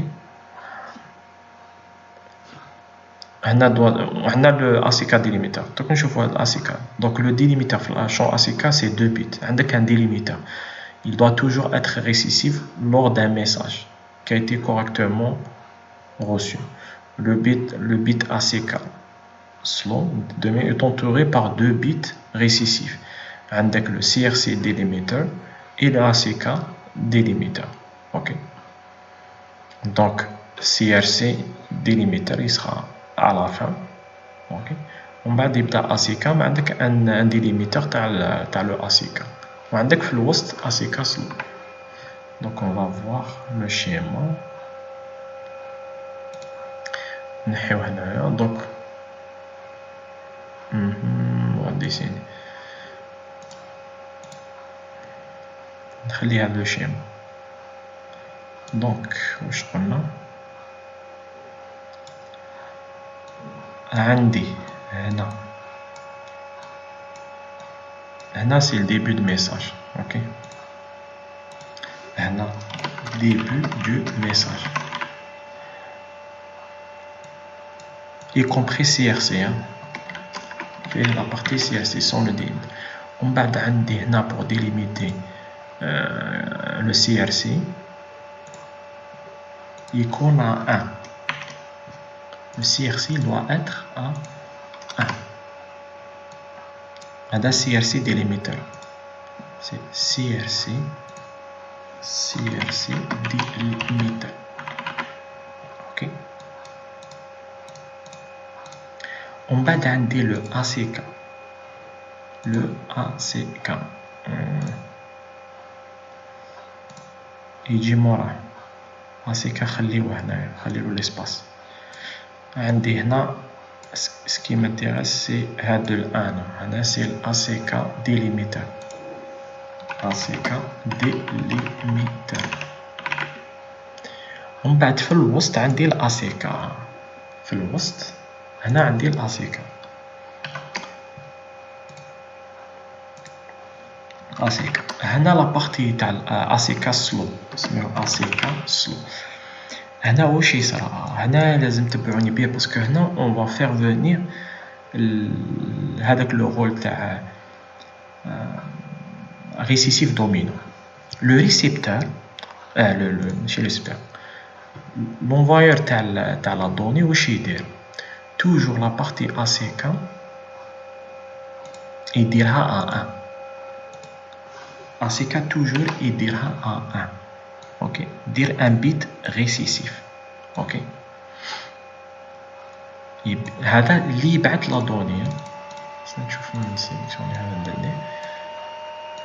Speaker 1: On a le ACK délimitateur. Donc je vois l'ACK. Donc le délimitateur, le champ ACK c'est 2 bits. Avec un délimitateur, il doit toujours être récessif lors d'un message qui a été correctement reçu. Le bit ACK slow est entouré par 2 bits récessifs avec le CRC délimitateur et le ACK délimitateur. Ok. Donc CRC délimitateur il sera à la fin. Ok. On va dire ACK mais avec un délimitateur t'as le ACK. وعندك le host ACK slow. Donc on va voir le schéma. Donc on va dessiner. نخلي هذا الشيء. Donc واش قلنا عندي هنا c'est le début de message. OK, هنا début du message y compris CRC fait la partie CRC sans le délimiter. On va عندي هنا pour délimiter le CRC icône à 1. Le CRC doit être à 1. هذا CRC délimiter. C'est CRC délimiter. OK. On va عندي le ACK. Le ACK. يجي موراه ACK خليوه هنايا خليلو l'espace. عندي هنا ce qui m'intéresse c'est هذا الآن هنا c'est l'ACK délimiter. ACK délimiter. ومن بعد في الوسط عندي الACK. في الوسط هنا عندي الACK. ACK. هنا la partie تاع ACK slow نسميو ACK slow. هنا واش يصرى؟ هنا لازم تبعوني بيه باسكو هنا on va faire venir هذاك لو رول تاع récessif dominant. Le récepteur ماشي récepteur, l'envoyeur تاع la donnée واش يدير؟ toujours la partie ACK يديرها à 1. ACK toujours يديرها à 1. ok, dire un bit récessif. ok, هذا اللي يبعث لا دوني. نشوفو نسيليكسيوني هذا ندير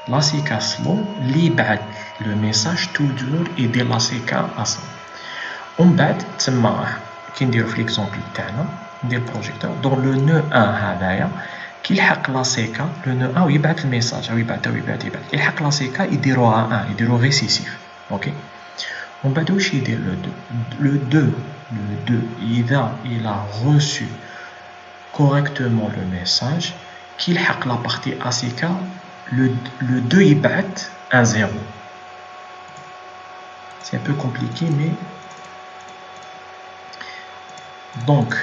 Speaker 1: l'ACK slow اللي يبعث لو ميساج توجور يدير l'ACK à 100. ومن بعد تما كي نديرو في ليكزومبل تاعنا ندير بروجيكتور دون لو نو 1 هذايا كي يلحق l'ACK لو نو 1 ويبعث الميساج يبعث كي يلحق l'ACK يديروها 1 يديرو ريسيسيف. اوكي ومن بعد واش يدير لو 2 إذا il a reçu correctement le message كي يلحق la partie ACK le 2 يبعث un 0. c'est un peu compliqué mais donc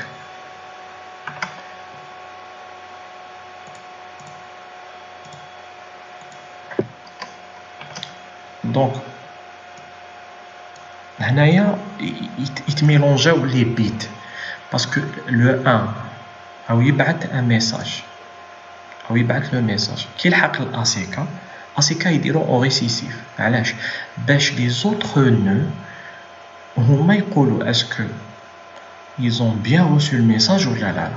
Speaker 1: هنايا يتميلونجاو لي بيت باسكو لو 1 او يبعث ان ميساج او يبعث لو ميساج كي يلحق الاسيكا يديرو اون ريسيسيف. علاش؟ باش لي زوطخ نو هما يقولوا اسكو ils ont bien reçu le message ou là.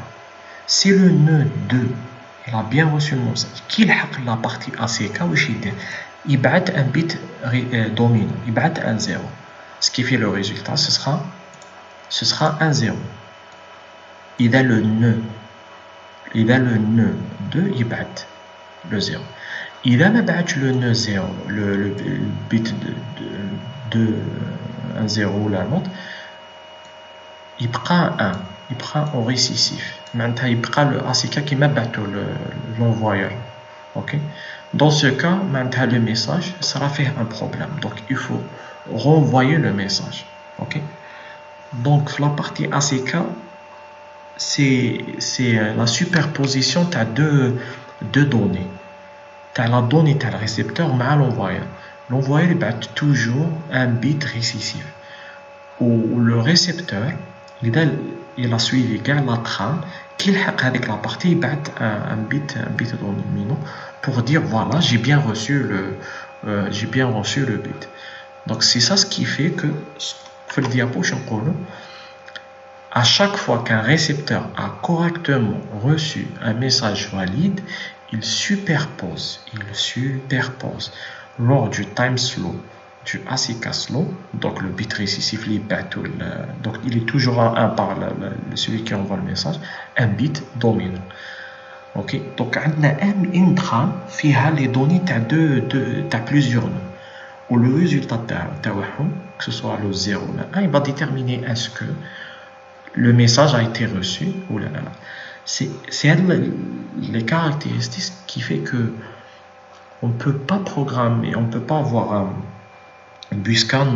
Speaker 1: Si le nœud 2 il a bien reçu le message كي يلحق la partie ACK واش يدير؟ يبعث un bit dominant يبعث un 0. ce qui fait le résultat ce sera un 0. إذا le nœud 2 يبعث le 0. إذا ما بعثش le nœud 0 le bit de un 0 ولا نوت يبقى 1 يبقى en récessif معناتها يبقى le ACK كيما بعثو l'envoyeur. ok, dans ce cas معناتها le message sera fait un problème donc il faut renvoyer le message. ok, donc la partie ACK c'est la superposition تاع deux données تاع la donnée تاع le récepteur مع l'envoyeur. l'envoyeur يبعث toujours un bit récessif ou le récepteur il a suivi كاع la trame كي يلحق هذيك la partie يبعث un bit dominant pour dire voilà j'ai bien reçu le bit. donc c'est ça ce qui fait que في الديابو نقولوا à chaque fois qu'un récepteur a correctement reçu un message valide il superpose lors du time slow du ACK slow, donc le bit récessif donc il est toujours en 1 par celui qui envoie le message, un bit dominant. ok, donc on a une trame فيها les données تاع plusieurs noms ou le résultat تاعهم que ce soit le 0 ou le 1 il va déterminer est-ce que le message a été reçu ou là. c'est les caractéristiques qui fait que on peut pas programmer, on peut pas avoir un BusCAN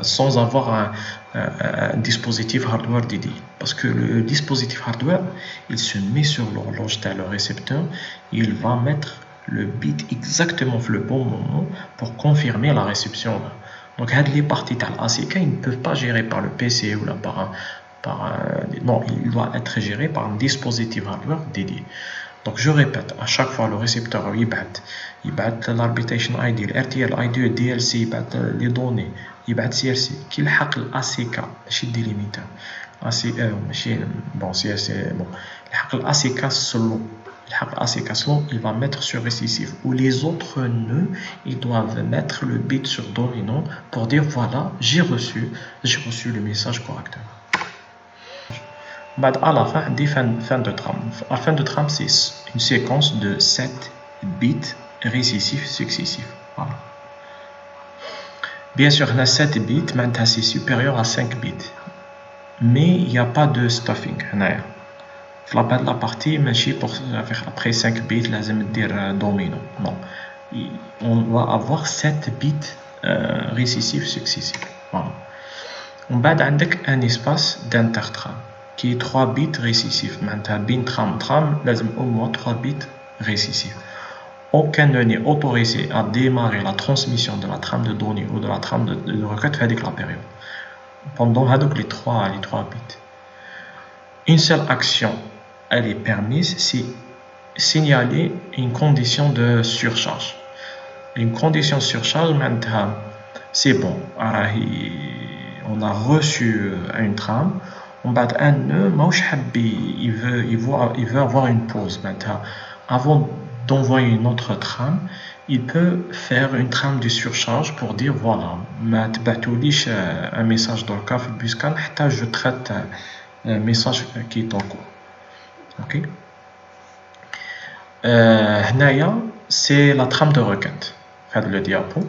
Speaker 1: sans avoir un dispositif hardware dédié. Parce que le dispositif hardware, il se met sur l'horloge de le récepteur, il va mettre le bit exactement au bon moment pour confirmer la réception. Donc, les parties de l'ACK, ils ne peuvent pas gérer par le PC ou là, non, il doit être géré par un dispositif hardware dédié. Donc je répète, à chaque fois le récepteur يبعث l'arbitration ID, RTL ID, DLC, يبعث les données, يبعث CRC, كي يلحق الACK ماشي الديليميتر ماشي bon CRC bon يلحق الACK slow, il va mettre sur récessif ou les autres nœuds ils doivent mettre le bit sur dominant pour dire voilà j'ai reçu le message correctement. À la fin de trame. La fin de trame, c'est une séquence de 7 bits récessifs successifs. Voilà. Bien sûr, on a 7 bits, maintenant c'est supérieur à 5 bits. Mais il n'y a pas de stuffing. La bas de la partie, mais pour faire après 5 bits, là, dire dominant. Non. on va avoir 7 bits récessifs successifs. Voilà. On va avoir un espace d'intertram qui est 3 bits récessifs. Maintenant, bin tram tram, il faut au moins 3 bits récessifs. Aucun n'est autorisé à démarrer la transmission de la trame de données ou de la trame de requête avec la période. Pendant les 3 bits. Une seule action, elle est permise si signaler une condition de surcharge. Une condition de surcharge, maintenant, c'est bon. On a reçu une trame. On bat un nœud, il veut avoir une pause. Maintenant, avant d'envoyer une autre trame, il peut faire une trame de surcharge pour dire voilà, un message dans le cas de Buscan, je traite un message qui est en cours. Ok. C'est la trame de requête. Faites le diapo.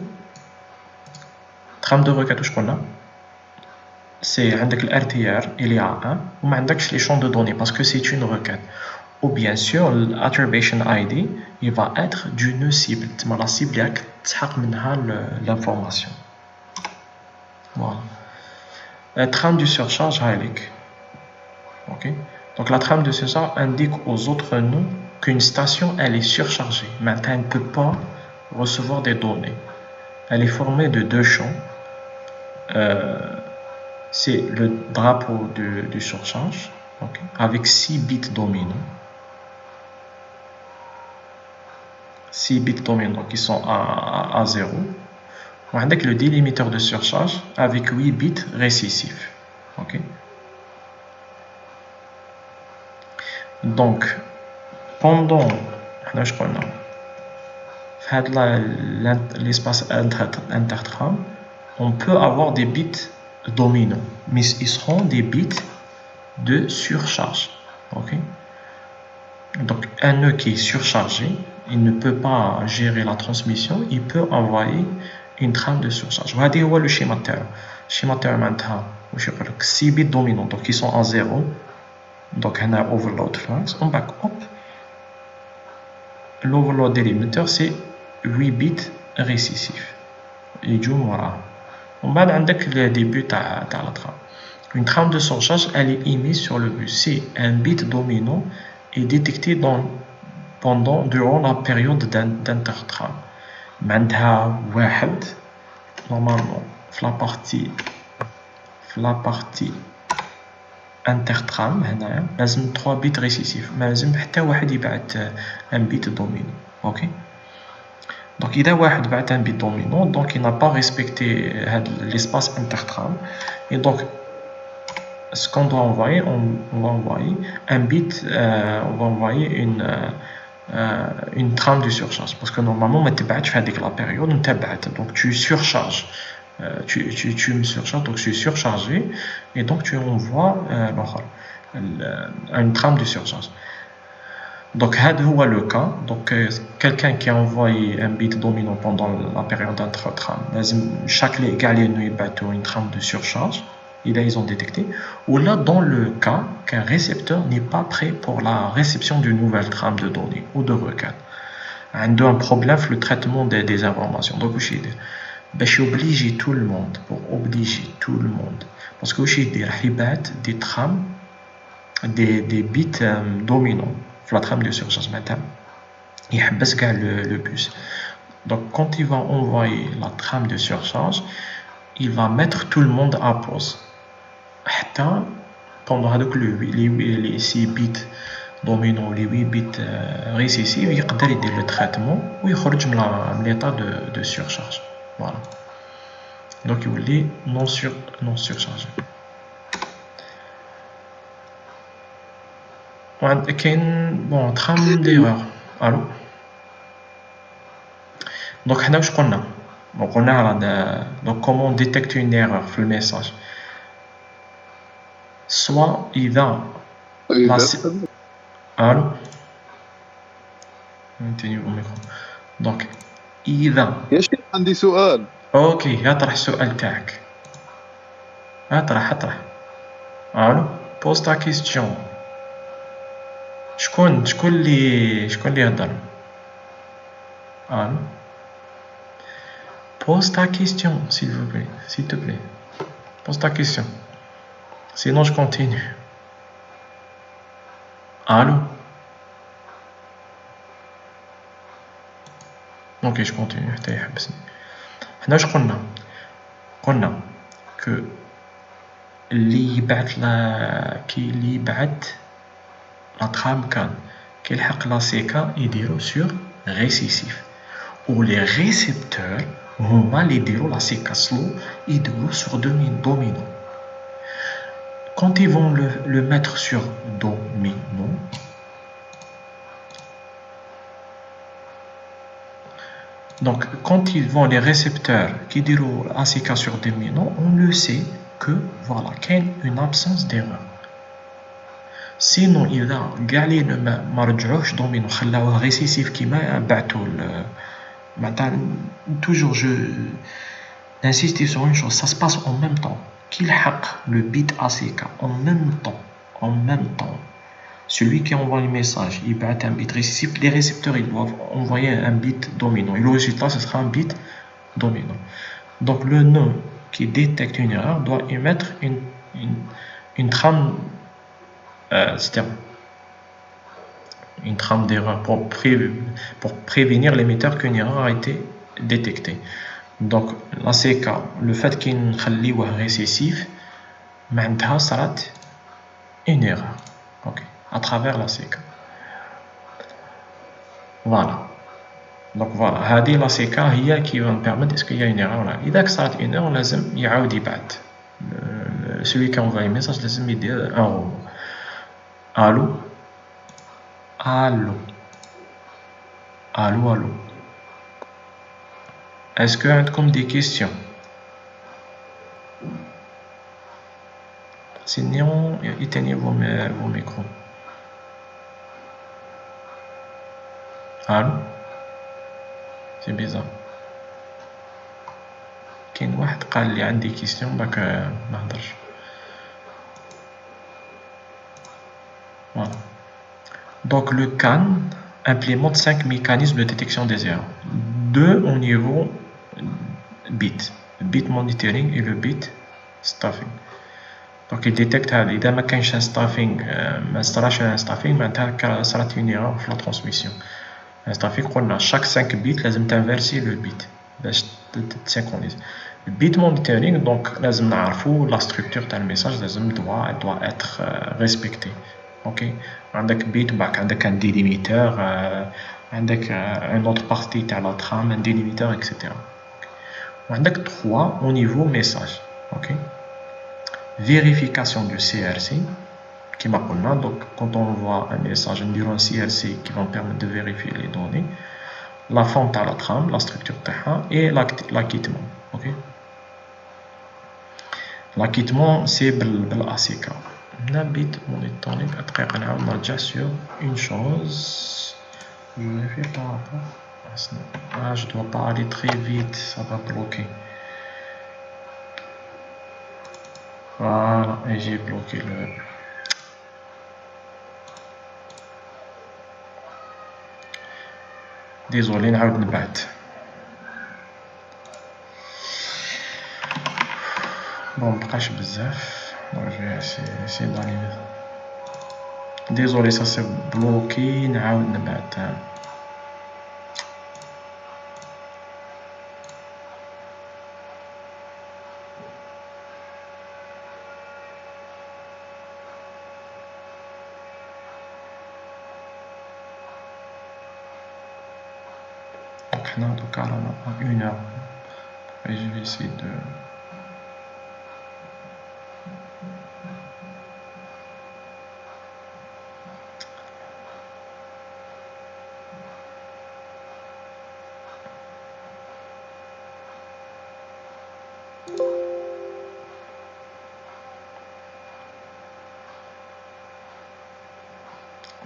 Speaker 1: Trame de requête, je connais. C'est avec l'RTR, il y a un, ou avec les champs de données parce que c'est une requête. Ou bien sûr, l'attribution ID, il va être du nœud cible. La cible est l'information. Voilà. La trame de surcharge, ok. Donc la trame de surcharge indique aux autres nœuds qu'une station elle est surchargée. Maintenant, elle ne peut pas recevoir des données. Elle est formée de 2 champs. C'est le drapeau de surcharge, okay, avec 6 bits dominants. 6 bits dominants qui sont à 0. Avec le délimiteur de surcharge avec 8 bits récessifs. Okay. Donc, pendant l'espace intertram, on peut avoir des bits dominants, mais ils seront des bits de surcharge. Okay. Donc, un nœud qui est surchargé, il ne peut pas gérer la transmission, il peut envoyer une trame de surcharge. Regardez le schéma de terre. Le schéma de terre maintenant, 6 bits dominants, donc ils sont à 0. Donc, on a overload flags. On back up. L'overload délimitateur, c'est 8 bits récessifs. Et voilà. On va dans le début de la trame. Une trame de surcharge, elle est émise sur le bus. Si un bit dominant est détecté durant la période d'intertram. Maintenant, normalement, la partie intertram, il y a 3 bits récessifs. Mais il y a un bit dominant. Ok? Donc, il y a un bit dominant, donc il n'a pas respecté l'espace intertram. Et donc, ce qu'on doit envoyer, on va envoyer un bit, on va envoyer une trame de surcharge. Parce que normalement, tu fais la période, donc tu surcharges. Tu me surcharges, donc je suis surchargé, et donc tu envoies une trame de surcharge. Donc, c'est le cas. Donc, quelqu'un qui a envoyé un bit dominant pendant la période d'intertram, chaque légal une trame de surcharge, et là ils ont détecté. Ou là, dans le cas qu'un récepteur n'est pas prêt pour la réception d'une nouvelle trame de données ou de requête. Il y a un problème sur le traitement des informations. Donc, je oblige tout le monde, parce que je des trames, des bits dominants. La trame de surcharge maintenant, il baisse le bus. Donc, quand il va envoyer la trame de surcharge, il va mettre tout le monde à pause. Pendant les 6 bits dominants, les 8 bits récessifs, il peut aider le traitement ou il sort de l'état de surcharge. Voilà. Donc, il est non surchargé. Bon, trame d'erreur. Allô? Donc, donc, comment détecter une erreur sur le message? Soit il a allô? Donc, إذا
Speaker 2: عندي سؤال.
Speaker 1: أوكي، اطرح السؤال تاعك. اطرح. allô? Pose ta question. شكون اللي يهضر؟ الو Pose ta question, s'il vous plaît. S'il te plaît. Pose ta question. Sinon, je continue. Allô? Ok, je continue. Là, je قلنا que اللي يبعث la trame كان كيلحق لا سيكا يديرو sur récessif ou les récepteurs هما اللي يديرو لا سيكا سلو يديرو sur domino. Quand ils vont le mettre sur domino, donc quand ils vont les récepteurs qui diront ACK sur domino, on le sait que voilà qu'il y a une absence d'erreur. Sinon il a gagné le marjouch domino خلاوه récessif كيما بعثوا toujours je insiste sur une chose, ça se passe en même temps qu'il hack le bit ACK en même temps. Celui qui envoie le message, il bat un bit récessif, les récepteurs ils doivent envoyer un bit dominant. Et le résultat, ce sera un bit dominant. Donc le nœud qui détecte une erreur doit émettre une trame, c'est-à-dire une trame d'erreur pour prévenir l'émetteur qu'une erreur a été détectée. Donc la CK, le fait qu'il y ait un récessif, ça sera une erreur. Ok. À travers la CK. Voilà. Donc voilà, la CK qui va me permettre est-ce qu'il y a une erreur là. إذا صارت une erreur لازم يعاود يبعث. Celui qui envoie le message لازم يدير un robot. Allô. Est-ce que عندكم des questions? Sinon, éteignez vos micros. Allô? C'est bizarre. كاين واحد قال لي عندي كيستيون باك ما هضرش. Voilà. Donc le CAN implémente 5 mécanismes de détection des erreurs. 2 au niveau bit monitoring et le bit stuffing. Donc il détecte إذا ما كانش un stuffing ما صراش un stuffing معناتها صارت une erreur في la transmission. Un stuffing قلنا chaque 5 bits لازم تنفرسي le bit باش تسينكرونيز. Le bit monitoring donc لازم نعرفو la structure تاع الميساج لازم doit être respectée. Ok, عندك bit بعد عندك un délimiter, عندك une autre partie تاع la trame, un délimiter, etc. عندك 3 au niveau message. Ok, vérification du CRC qui m'a قلنا donc quand on envoie un message on dirait un CRC qui va permettre de vérifier les données, la forme تاع la trame, la structure تاعها et l'acquittement. Ok, l'acquittement c'est بالACK. Bit monitoring, دقيقة نعاود نرجع sur une chose. Je vérifie par rapport à ça. Je dois pas aller très vite, ça va bloquer. Voilà, et j'ai bloqué le... Désolé, نعاود نبعت. Bon, مبقاش بزاف. Je vais essayer d'aller. Désolé, ça s'est bloqué. نعاود نبعت. Donc carrément 1 heure. Et je vais essayer de...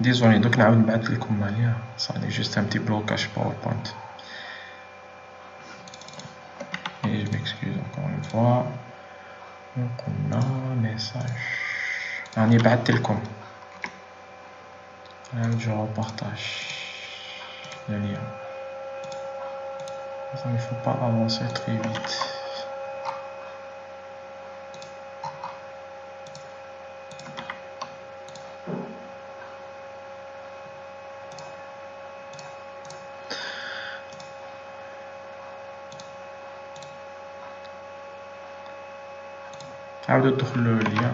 Speaker 1: Désolé, donc نعاود نبعث لكم ماليا. Ça est juste un petit blocage PowerPoint. Et je m'excuse encore une fois. Donc on a un message. أنا بعثت لكم. Je repartage le lien. Il ne faut pas avancer très vite. عاود ادخل ليا.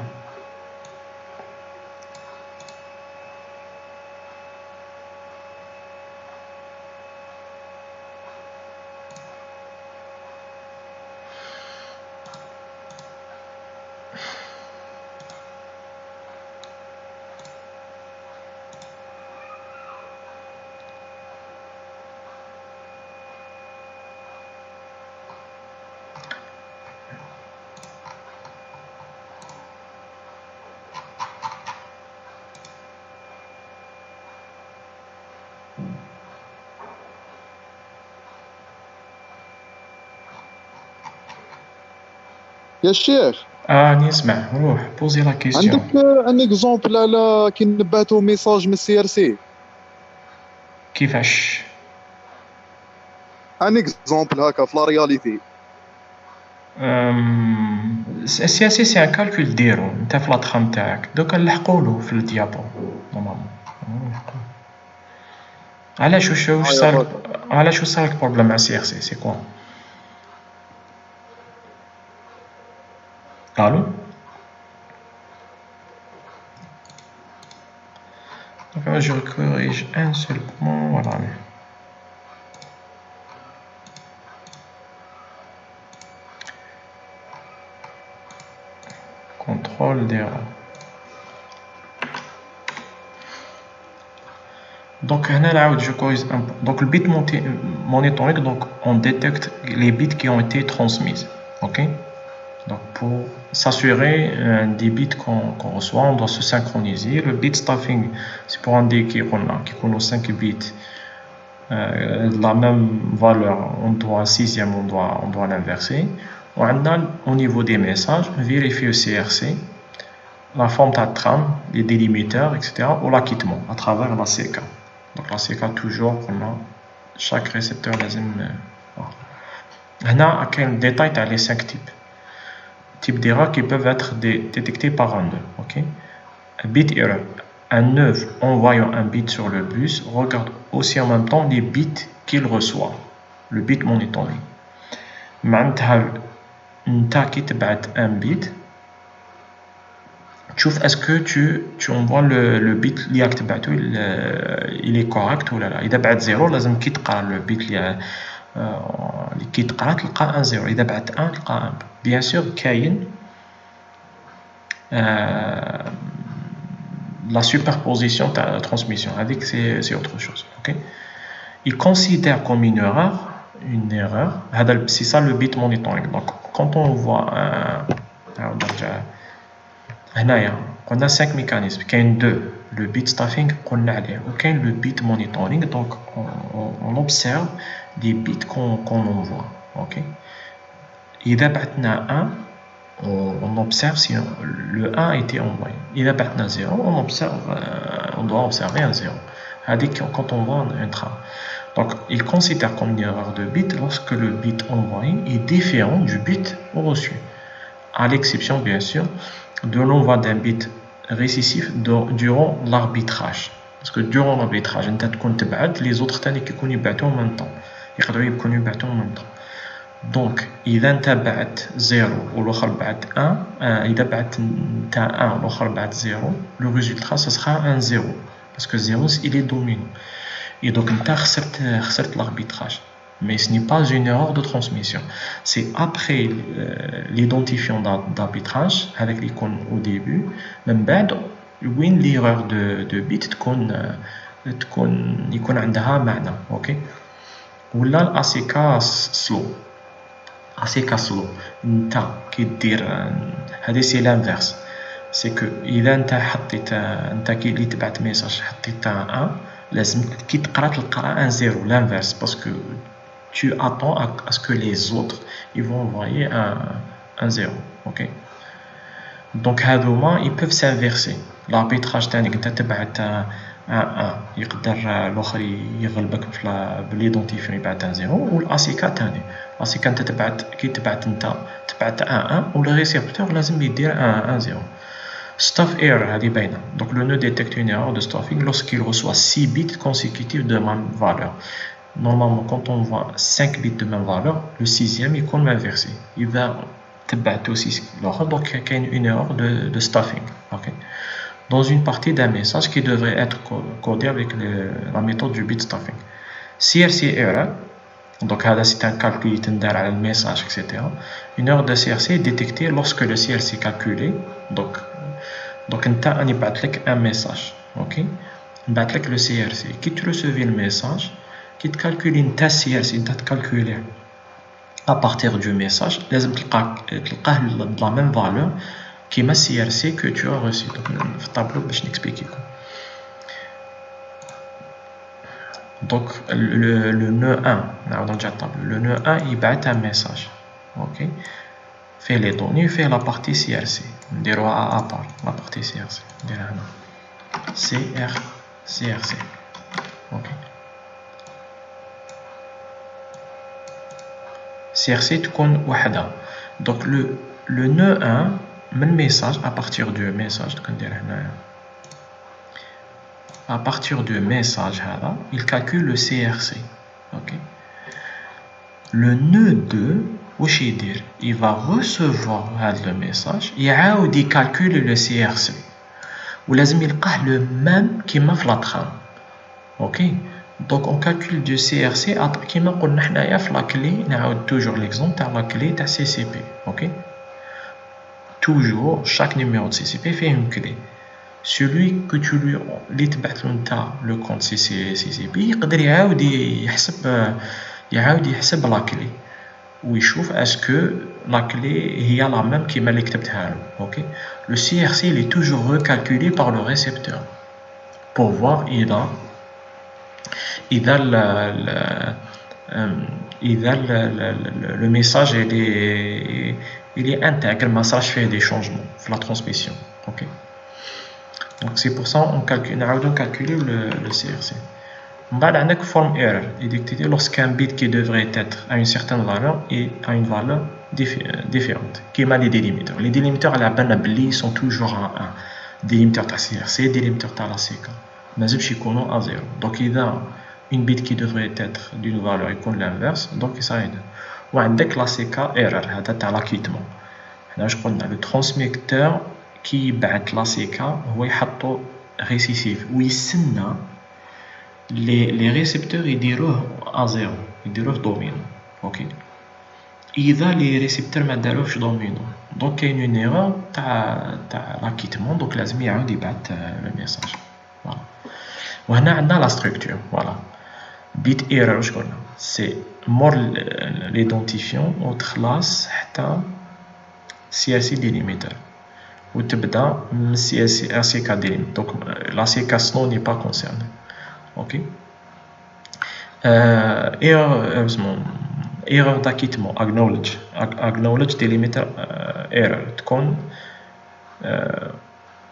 Speaker 2: يا الشيخ
Speaker 1: نسمع. روح بوزي لا كيستيون.
Speaker 2: عندك ان اكزومبل على كي نبعثوا ميساج من السي ار سي؟
Speaker 1: كيفاش؟
Speaker 2: ان اكزومبل هكا في لا رياليتي.
Speaker 1: السياسي سي ان كالكول ديرو نتا في لاطخام تاعك دوكا نلحقولو في الديابو نورمالمون. علاش واش صار؟ علاش واش صار لك بروبليم مع سي ار سي؟ سي كوا؟ الو. Donc je corrige un seul point, voilà. Contrôle d'erreur. Donc je corrige un point. Donc le bit monitoring, donc on détecte les bits qui ont été transmis. Ok. Donc pour s'assurer des bits qu'on reçoit, on doit se synchroniser. Le bit stuffing, c'est pour indiquer qu'on a 5 bits la même valeur, on doit 6e, on doit l'inverser. Au niveau des messages, vérifier le CRC, la forme de trame, les délimiteurs, etc. ou l'acquittement à travers la CK. Donc la CK toujours, chaque récepteur لازم. هنا كاين détail تاع les 5 types d'erreurs qui peuvent être détectés par un nœud. Ok. Bit error. Un nœud envoyant un bit sur le bus regarde aussi en même temps les bits qu'il reçoit, le bit monitoring. معناتها نتا كي تبعت un bit تشوف est-ce que tu envoies le bit اللي راك تبعته il est correct ولا لا. إذا بعت 0 لازم كي تقرا le bit اللي كي تقرا تلقى 1 0. إذا بعت 1 تلقى 1. bien sûr كاين la superposition de la transmission, avec c'est autre chose. Okay? Il considère comme une erreur, c'est ça le bit monitoring. Donc quand on voit on a 5 mécanismes, il y a 2, le bit stuffing, le bit monitoring, donc on observe des bits qu'on envoie. Okay? Il y a 1, on observe si le 1 a été envoyé. Il a battu un 0, on doit observer un 0. C'est-à-dire quand on voit un trame. Donc, il considère comme une erreur de bit lorsque le bit envoyé est différent du bit reçu. À l'exception, bien sûr, de l'envoi d'un bit récessif durant l'arbitrage. Parce que durant l'arbitrage, les autres qui battent en même temps. Ils battent en même temps. Donc, إذا أنت بعت 0 والآخر بعت 1, إذا بعت نتا 1 والآخر بعت 0, le résultat ce sera un 0 parce que 0 il est dominant. Et donc أنت خسرت l'arbitrage. Mais ce n'est pas une erreur de transmission. C'est après l'identifiant d'arbitrage avec l'icône au début, من بعد وين l'erreur de bit يكون عندها معنى. OK. ولا ACK slow. ACK slow. نتا كي دير هذه سي لانفيرس. سي كو اذا انت حطيت انت كي اللي تبعت ميساج حطيت 1 لازم كي تقرا تلقى 1 0 l'inverse parce que tu attends à ce que les autres ils vont envoyer un 0. OK. Donc هذوما ils peuvent s'inverser. L'arbitrage تاعك انت تبعت 1 يقدر الاخر يغلبك باليدونتيفيون يبعث ان 0 والاسيكا ثاني الاسيكا انت كي تبعت انت تبعت 1 ولو ريسيبتور لازم يدير 1 0 Stuff error هذه باينه donc le nœud détecte une erreur de stuffing lorsqu'il reçoit 6 bits consécutifs de même valeur. Normalement quand on voit 5 bits de même valeur le sixième يكون inversé اذا تبعتو 6 الاخر donc كاين une erreur de stuffing. Okay. Dans une partie d'un message qui devrait être codé avec la méthode du bit stuffing. CRC error, donc c'est un calcul qui est dans le message, etc. Une erreur de CRC est détectée lorsque le CRC est calculé. Donc on a un message. Ok? On a le CRC. Qui tu recevais le message, qui te calcule une tasse CRC, tu te calculer à partir du message, les de la même valeur qui est CRC que tu as reçu. Donc, le tableau, je t'explique. Donc, le nœud 1, le nœud 1, il bat un message. Ok? Fait les données, fait la partie CRC. On dira à part la partie CRC. On dira CRC. Ok? CRC, tu connais wahda. Donc, le nœud 1, même message à partir du message à partir du message il calcule le CRC. Ok. Le nœud 2 il va recevoir le message il calcule le CRC ou لازم يلقاه le même كيما في la trame. Ok. Donc on calcule du CRC كيما قلنا حنايا في la clé نعاود toujours l'exemple تاع la clé تاع CCP. Ok. Toujours, chaque numéro de CCP fait une clé. Celui que tu lui le compte CCP, il يحسب la clé. ويشوف est-ce que la clé est la même qui m'a l'écrit. Ok? Le CRC il est toujours recalculé par le récepteur pour voir le message il est intègre, le message fait des changements, la transmission. Ok. Donc c'est pour ça on calcule le CRC. On va avoir une forme error, détectée lorsqu'un bit qui devrait être à une certaine valeur et à une valeur différente. Qui est les délimiteurs. Les délimiteurs à la banabli sont toujours à 1. Délimiter ta CRC, délimiter ta CK. Mais ils sont à 0. Donc il y a une bit qui devrait être d'une valeur et qu'on l'inverse, donc ça aide. وعندك la CK error هذا تاع l'acquittement. هنا واش قلنا le transmetteur qui يبعث la CK هو يحطو récessif ويستنى les récepteurs يديروه à 0 يديروه دومينو. اوكي. إذا les récepteurs ما داروهش دومينو donc كاين une erreur تاع l'acquittement donc لازم يعاود يبعث le message. voilà. وهنا عندنا la structure. voilà. bit error واش قلنا c'est مور l'identifiant وتخلص حتى CRC délimiter وتبدا من CRC délimiter. donc la CK slow n'est pas concernée. ok. erreur d'acquittement acknowledge délimiter error تكون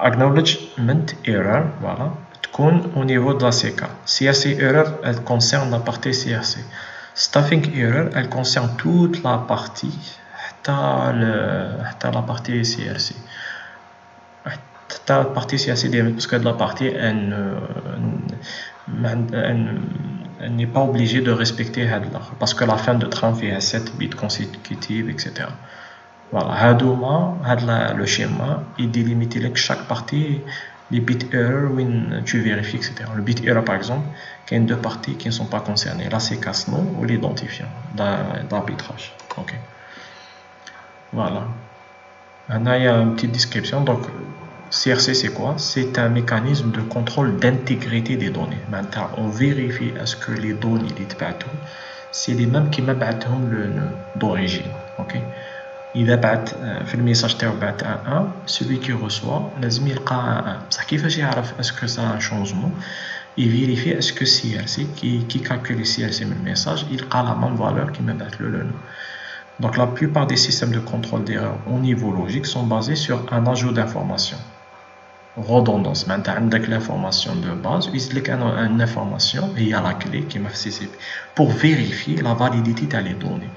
Speaker 1: acknowledgement error. voilà. تكون au niveau de la CK. CRC error elle concerne la partie CRC. Stuffing error elle concerne toute la partie حتى la partie CRC. حتى la partie CRC parce que de la partie elle n'est pas obligée de respecter parce que la fin de trame fait 7 bits consécutifs, etc. voilà. le schéma il délimite chaque partie les bits error où tu vérifies, etc. Le bit error par exemple il y a deux parties qui ne sont pas concernées, la CK slow ou l'identifiant d'arbitrage. ok. voilà. Là il y a une petite description. donc CRC c'est quoi? C'est un mécanisme de contrôle d'intégrité des données. Maintenant on vérifie est-ce que les données c'est les mêmes qui m'abbattent le d'origine. ok. إذا بعت في الميساج تاعو بعت 1 celui qui reçoit لازم يلقى 1 بصح كيفاش يعرف اسكو سا ان شونجمون يفيريفي اسكو CRC كي calcule CRC من الميساج يلقى la même valeur qui بعت له le. Donc la plupart des systèmes de contrôle d'erreur au niveau logique sont basés sur un ajout d'informations. redondance. Maintenant, عندك l'information de base, il y a une information, il y a la clé qui m'a fait CCP, pour vérifier la validité des données.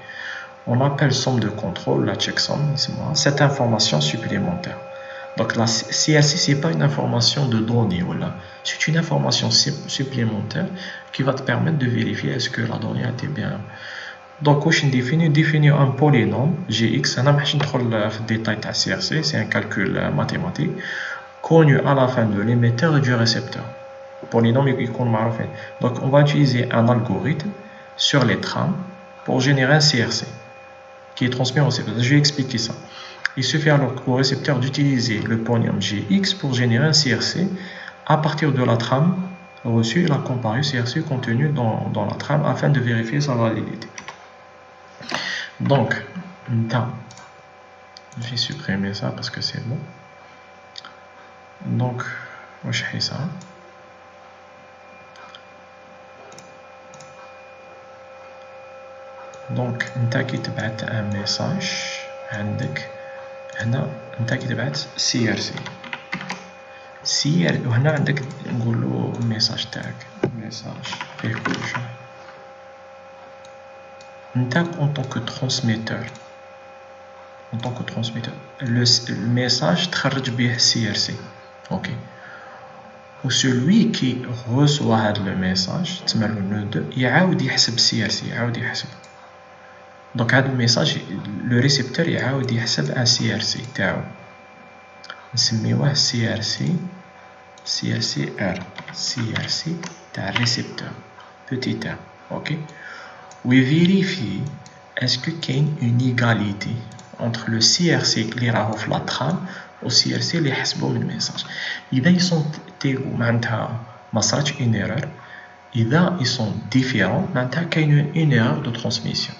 Speaker 1: On appelle somme de contrôle, la checksum, cette information supplémentaire. Donc la CRC, ce n'est pas une information de données, voilà. C'est une information supplémentaire qui va te permettre de vérifier est-ce que la donnée a été bien. Donc, on définit un polynôme, Gx, on a le détail de la CRC, c'est un calcul mathématique, connu à la fin de l'émetteur et du récepteur. Polynôme, il est connu. Donc, on va utiliser un algorithme sur les trames pour générer un CRC qui est transmis au récepteur. Je vais expliquer ça. Il suffit alors au récepteur d'utiliser le polynôme Gx pour générer un CRC à partir de la trame reçue et la comparer au CRC contenu dans la trame afin de vérifier sa validité. Donc, je vais supprimer ça parce que c'est bon. Donc, je fais ça. Donc, qui te bat un message. هنا انت كي تبعت CRC وهنا عندك نقولو الميساج تاعك ميساج فيه كلشي انت en tant que transmetteur le message تخرج به CRC ok ou celui qui reçoit هذا le message تسمى le node 2 يعاود يحسب CRC يعاود يحسب. Donc, هذا الميساج le récepteur يعاود يحسب un CRC تاعو نسميوه CRCR CRC تاع récepteur petit r ok و vérifie est-ce que كاين une égalité entre le CRC اللي راهو في la trame و CRC اللي يحسبو من الميساج. إذا يسونتيغو معناتها ما صراتش une erreur. إذا ils sont différents معناتها كاين une erreur de transmission.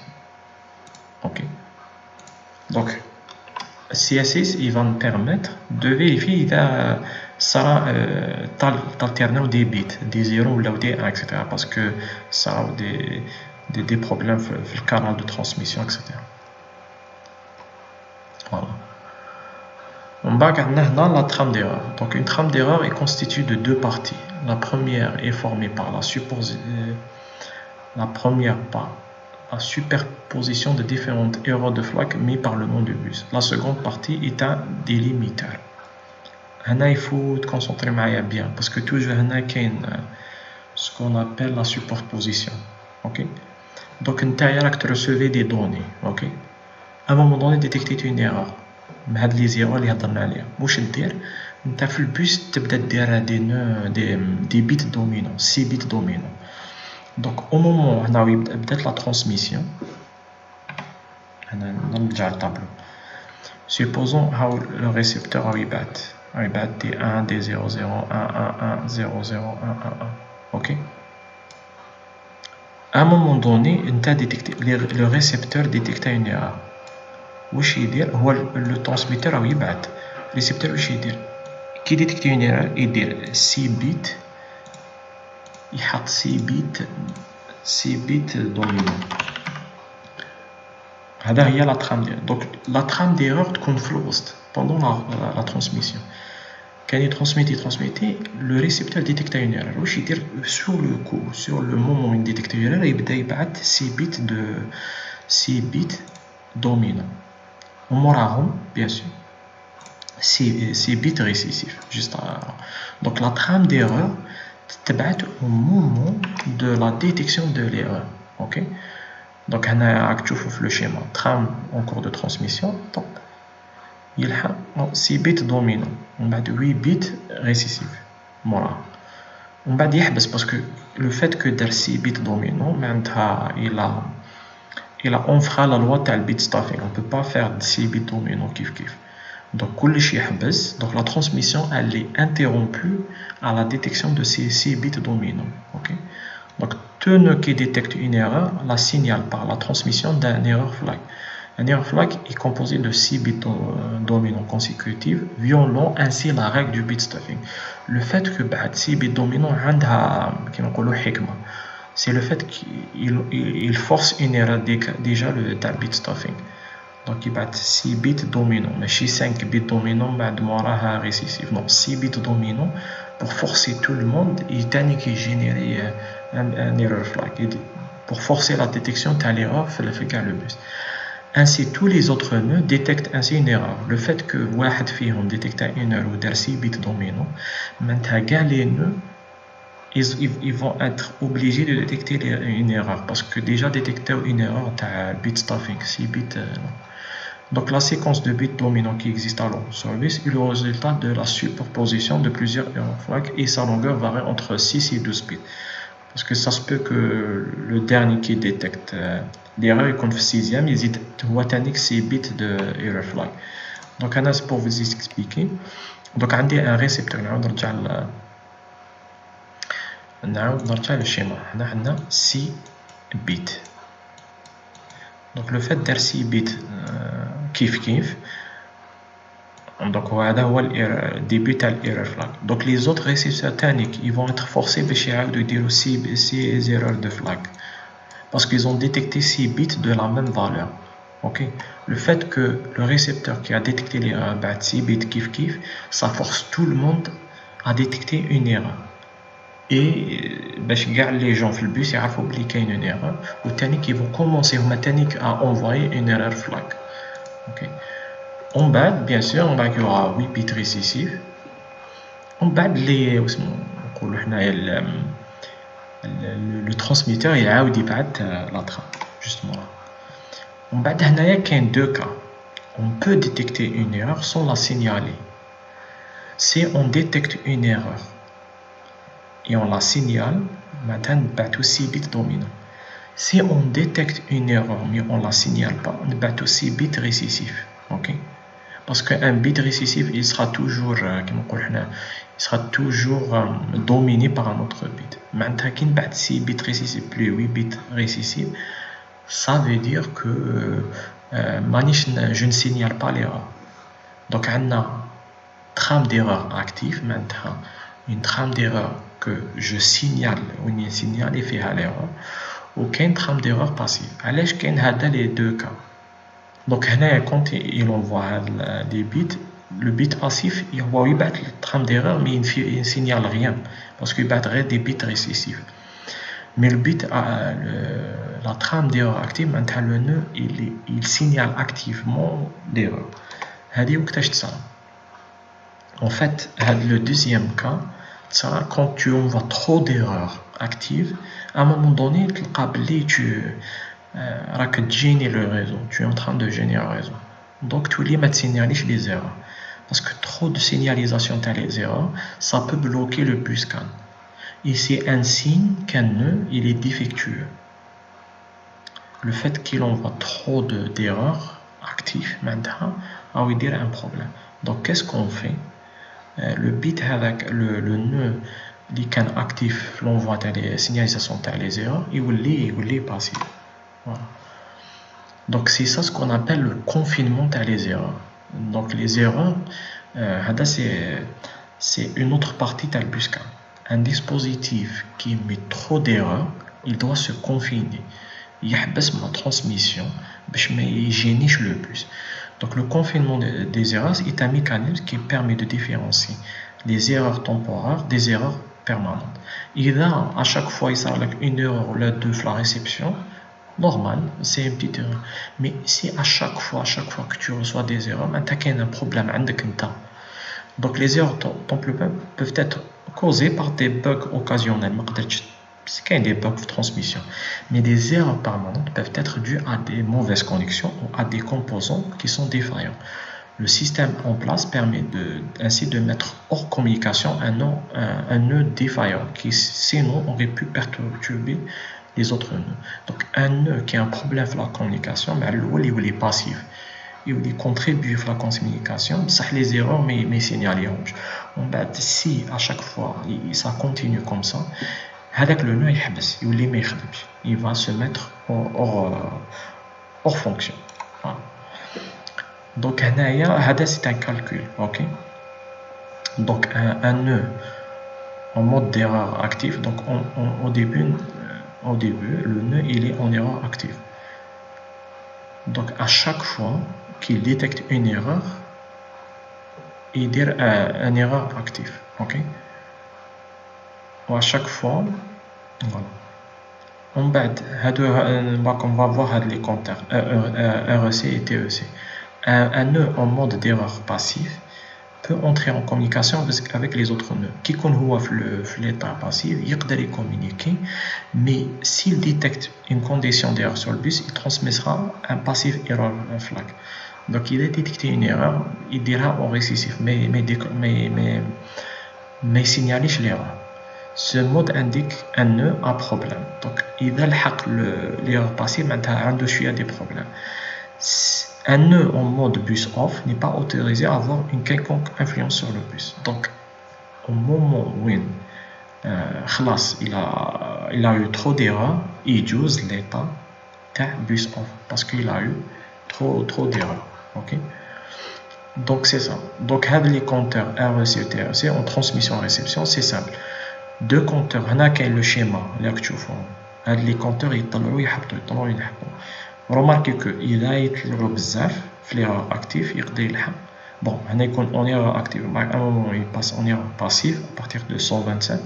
Speaker 1: Ok. Donc, CSS, il va me permettre de vérifier ça d'alterner des bits, des 0 ou des 1, etc. Parce que ça a des problèmes dans le canal de transmission, etc. Voilà. On va regarder la trame d'erreur. Donc, une trame d'erreur est constituée de deux parties. La première est formée par la superposition de différentes erreurs de flag mis par le nom de bus. La seconde partie est un délimiteur. Là, il faut te concentrer bien parce que toujours il y a ce qu'on appelle la superposition. Ok? Donc, tu recevais des données. Ok? À un moment donné, détecter une erreur. Mais les erreurs, les هضرنا واش دير انت في البوس تبدا دير des bits dominants 6 bits dominants. Donc au moment où il بدات la transmission انا نرجع للطابلو supposons how le récepteur a يبعت des 1 des 0 0 1 1 1 0 0 1 1 1 ok. À un moment donné le récepteur détecte une erreur. واش يدير هو le transmetteur او يبعت récepteur واش يدير كي détecte une erreur يدير 6 bits يحط 6 bits dominants. هذا هي la trame d'erreur. Donc la trame d'erreur تكون في الوسط pendant la transmission. كان يترانسميتي le récepteur détecte une erreur واش يدير sur le coup sur le moment où il détecte une erreur يبدا يبعت 6 bits dominants وموراهم bien sûr 6 bits récessifs juste donc la trame d'erreur تبعت au moment de la détection de l'erreur. ok. donc هنا راك تشوفوا في le schéma trame en cours de transmission donc يلحق 6 bits dominants ومن بعد 8 bits récessifs موراهم ومن بعد يحبس parce que le fait que دار 6 bits dominants معناتها il a enfreint la loi تاع bit stuffing. On ne peut pas faire 6 bits dominants كيف. Donc كلشي يحبس. Donc la transmission elle est interrompue à la détection de ces 6 bits dominants. ok. Donc tout nœud qui détecte une erreur la signale par la transmission d'un error flag. Un error flag est composé de 6 bits dominants consécutifs, violant ainsi la règle du bit stuffing. Le fait que 6 bits dominants عندها كيما نقولوا حكمة. C'est le fait qu'il force une erreur déjà le bit stuffing. Donc كيبعت 6 بيت دومينو ماشي 5 بيت دومينو بعد موراها ريسيسيف نو 6 بيت دومينو pour forcer tout le monde et تاني كيجينيري un error flag pour forcer la détection تاع l'erreur في كاع le bus. Ainsi, tous les autres nœuds détectent ainsi une erreur. Le fait que واحد فيهم détecte une erreur ودار 6 bits dominants, maintenant كاع les nœuds ils vont être obligés de détecter une erreur parce que déjà détecter une erreur تاع bit stuffing 6 bits. Donc la séquence de bits dominants qui existe à leur service est le résultat de la superposition de plusieurs error flags et sa longueur varie entre 6 et 12 bits. Parce que ça se peut que le dernier qui détecte l'erreur il compte 6e, il dit 6 bits de error flag. Donc c'est pour vous expliquer. Donc on a un récepteur, نرجع للشيما. On a 6 bits. Donc le fait d'avoir 6 bits كيف donc هذا هو début تاع l'error flag. Donc les autres récepteurs تانيك ils vont être forcés باش يعاودوا يديروا 6 erreurs de flag parce qu'ils ont détecté 6 bits de la même valeur. Ok, le fait que le récepteur qui a détecté l'erreur بعد 6 bits كيف ça force tout le monde à détecter une erreur. Et باش كاع les gens في البus يعرفوا بلي كاين une erreur والتاني qui vont commencer هما تاني à envoyer une erreur flag. Ok, en bas bien sûr on va qu'il y aura 8 bits récessifs. En bas les نقولوا حنايا le transmetteur يعاود يبعث la trame justement là. En bas هنايا كاين deux cas. On peut détecter une erreur sans la signaler. Si on détecte une erreur et on la signale, maintenant نبعثوا 6 bits dominants. Si on détecte une erreur mais on la signale pas, نبعثوا 6 bits récessifs. Ok, parce qu'un bit récessif il sera toujours il sera toujours dominé par un autre bit. Maintenant كي نبعث 6 bits récessifs plus 8 bits récessifs, ça veut dire que je ne signale pas l'erreur. Donc on a trame d'erreur active maintenant, une trame d'erreur que je signale ou une signale et fait l'erreur, ou qu'une trame d'erreur passive. Alors qu'il y a les deux cas. Donc quand il envoie des bits, le bit passif il va battre la trame d'erreur mais il ne signale rien parce qu'il battrait des bits récessifs. Mais le bit la trame d'erreur active maintenant le nœud il signale activement l'erreur. En fait le deuxième cas c'est quand tu envoies trop d'erreurs actives à un moment donné tu le réseau, tu es en train de gêner le réseau. Donc tu ne signales pas les erreurs. Parce que trop de signalisation dans les erreurs, ça peut bloquer le bus scan. Et c'est un signe qu'un nœud il est défectueux. Le fait qu'il envoie trop d'erreurs actives, maintenant, va lui dire un problème. Donc qu'est-ce qu'on fait? Le bit avec le nœud qui est actif, l'envoi des signalisations dans les erreurs, il est passif. Voilà. Donc c'est ça ce qu'on appelle le confinement des erreurs. Donc les erreurs, c'est une autre partie du bus scan. Un dispositif qui met trop d'erreurs, il doit se confiner. Il يحبس la transmission باش ما يجينيش le bus. Donc le confinement des erreurs est un mécanisme qui permet de différencier les erreurs temporaires des erreurs permanentes. إذا à chaque fois il s'arrête une erreur ou deux fois la réception, normal, c'est une petite erreur. Mais si à chaque fois que tu reçois des erreurs, tu as un problème عندك انت. Donc les erreurs peuvent être causées par des bugs occasionnels. C'est qu'il y a des bugs de transmission. Mais des erreurs permanentes peuvent être dues à des mauvaises connexions ou à des composants qui sont défaillants. Le système en place permet ainsi de mettre hors communication un nœud défaillant qui sinon aurait pu perturber les autres nœuds. Donc un nœud qui a un problème avec la communication, il est passif. Il contribue à la communication, ça les erreurs mais signalés. Si à chaque fois ça continue comme ça, le nœud il va se mettre hors fonction. Voilà. Donc c'est un calcul, ok. Donc un nœud en mode d'erreur active, donc au début le nœud il est en erreur active. Donc à chaque fois qu'il détecte une erreur et dire une erreur active. Ok. À chaque fois, voilà. On va voir les compteurs REC et TEC. Un nœud en mode d'erreur passive peut entrer en communication avec les autres nœuds. Qui connaît l'état passif, il peut communiquer, mais s'il détecte une condition d'erreur sur le bus, il transmettra un passif error flag. Donc il a détecté une erreur, il dira au récessif, mais signale l'erreur. Ce mode indique un nœud à problème. Donc il va l'erreur passive, maintenant il y a des problèmes. Un nœud en mode bus off n'est pas autorisé à avoir une quelconque influence sur le bus. Donc, au moment où il a eu trop d'erreurs, il use l'état de bus off parce qu'il a eu trop d'erreurs. Okay? Donc, c'est ça. Donc, les compteurs REC et TEC en transmission-réception, c'est simple. Deux compteurs, il y a le schéma, les compteurs, ils يطلعوا. Remarquez qu'il a été l'erreur active, bon, en erreur active, à un moment il passe en erreur passive à partir de 127,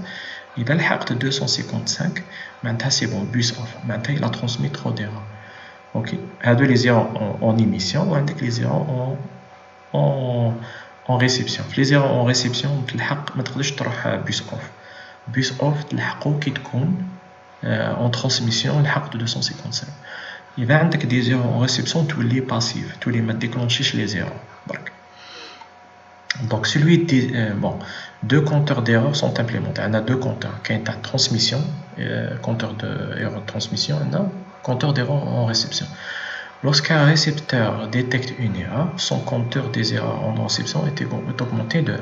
Speaker 1: il a le 255, maintenant c'est bon, bus off, maintenant il a transmis trop d'erreurs. Ok, il y a les erreurs en émission et les erreurs en réception. Les erreurs en réception, tu as bus off. Bus off, tu as en transmission, de 255. Il y a des erreurs en réception, tous les passifs, tous les déclenchent les erreurs. Donc, deux compteurs d'erreurs sont implémentés. On a deux compteurs, qui est un transmission, compteur d'erreur de transmission, et un compteur d'erreur en réception. Lorsqu'un récepteur détecte une erreur, son compteur des erreurs en réception est augmenté de 1.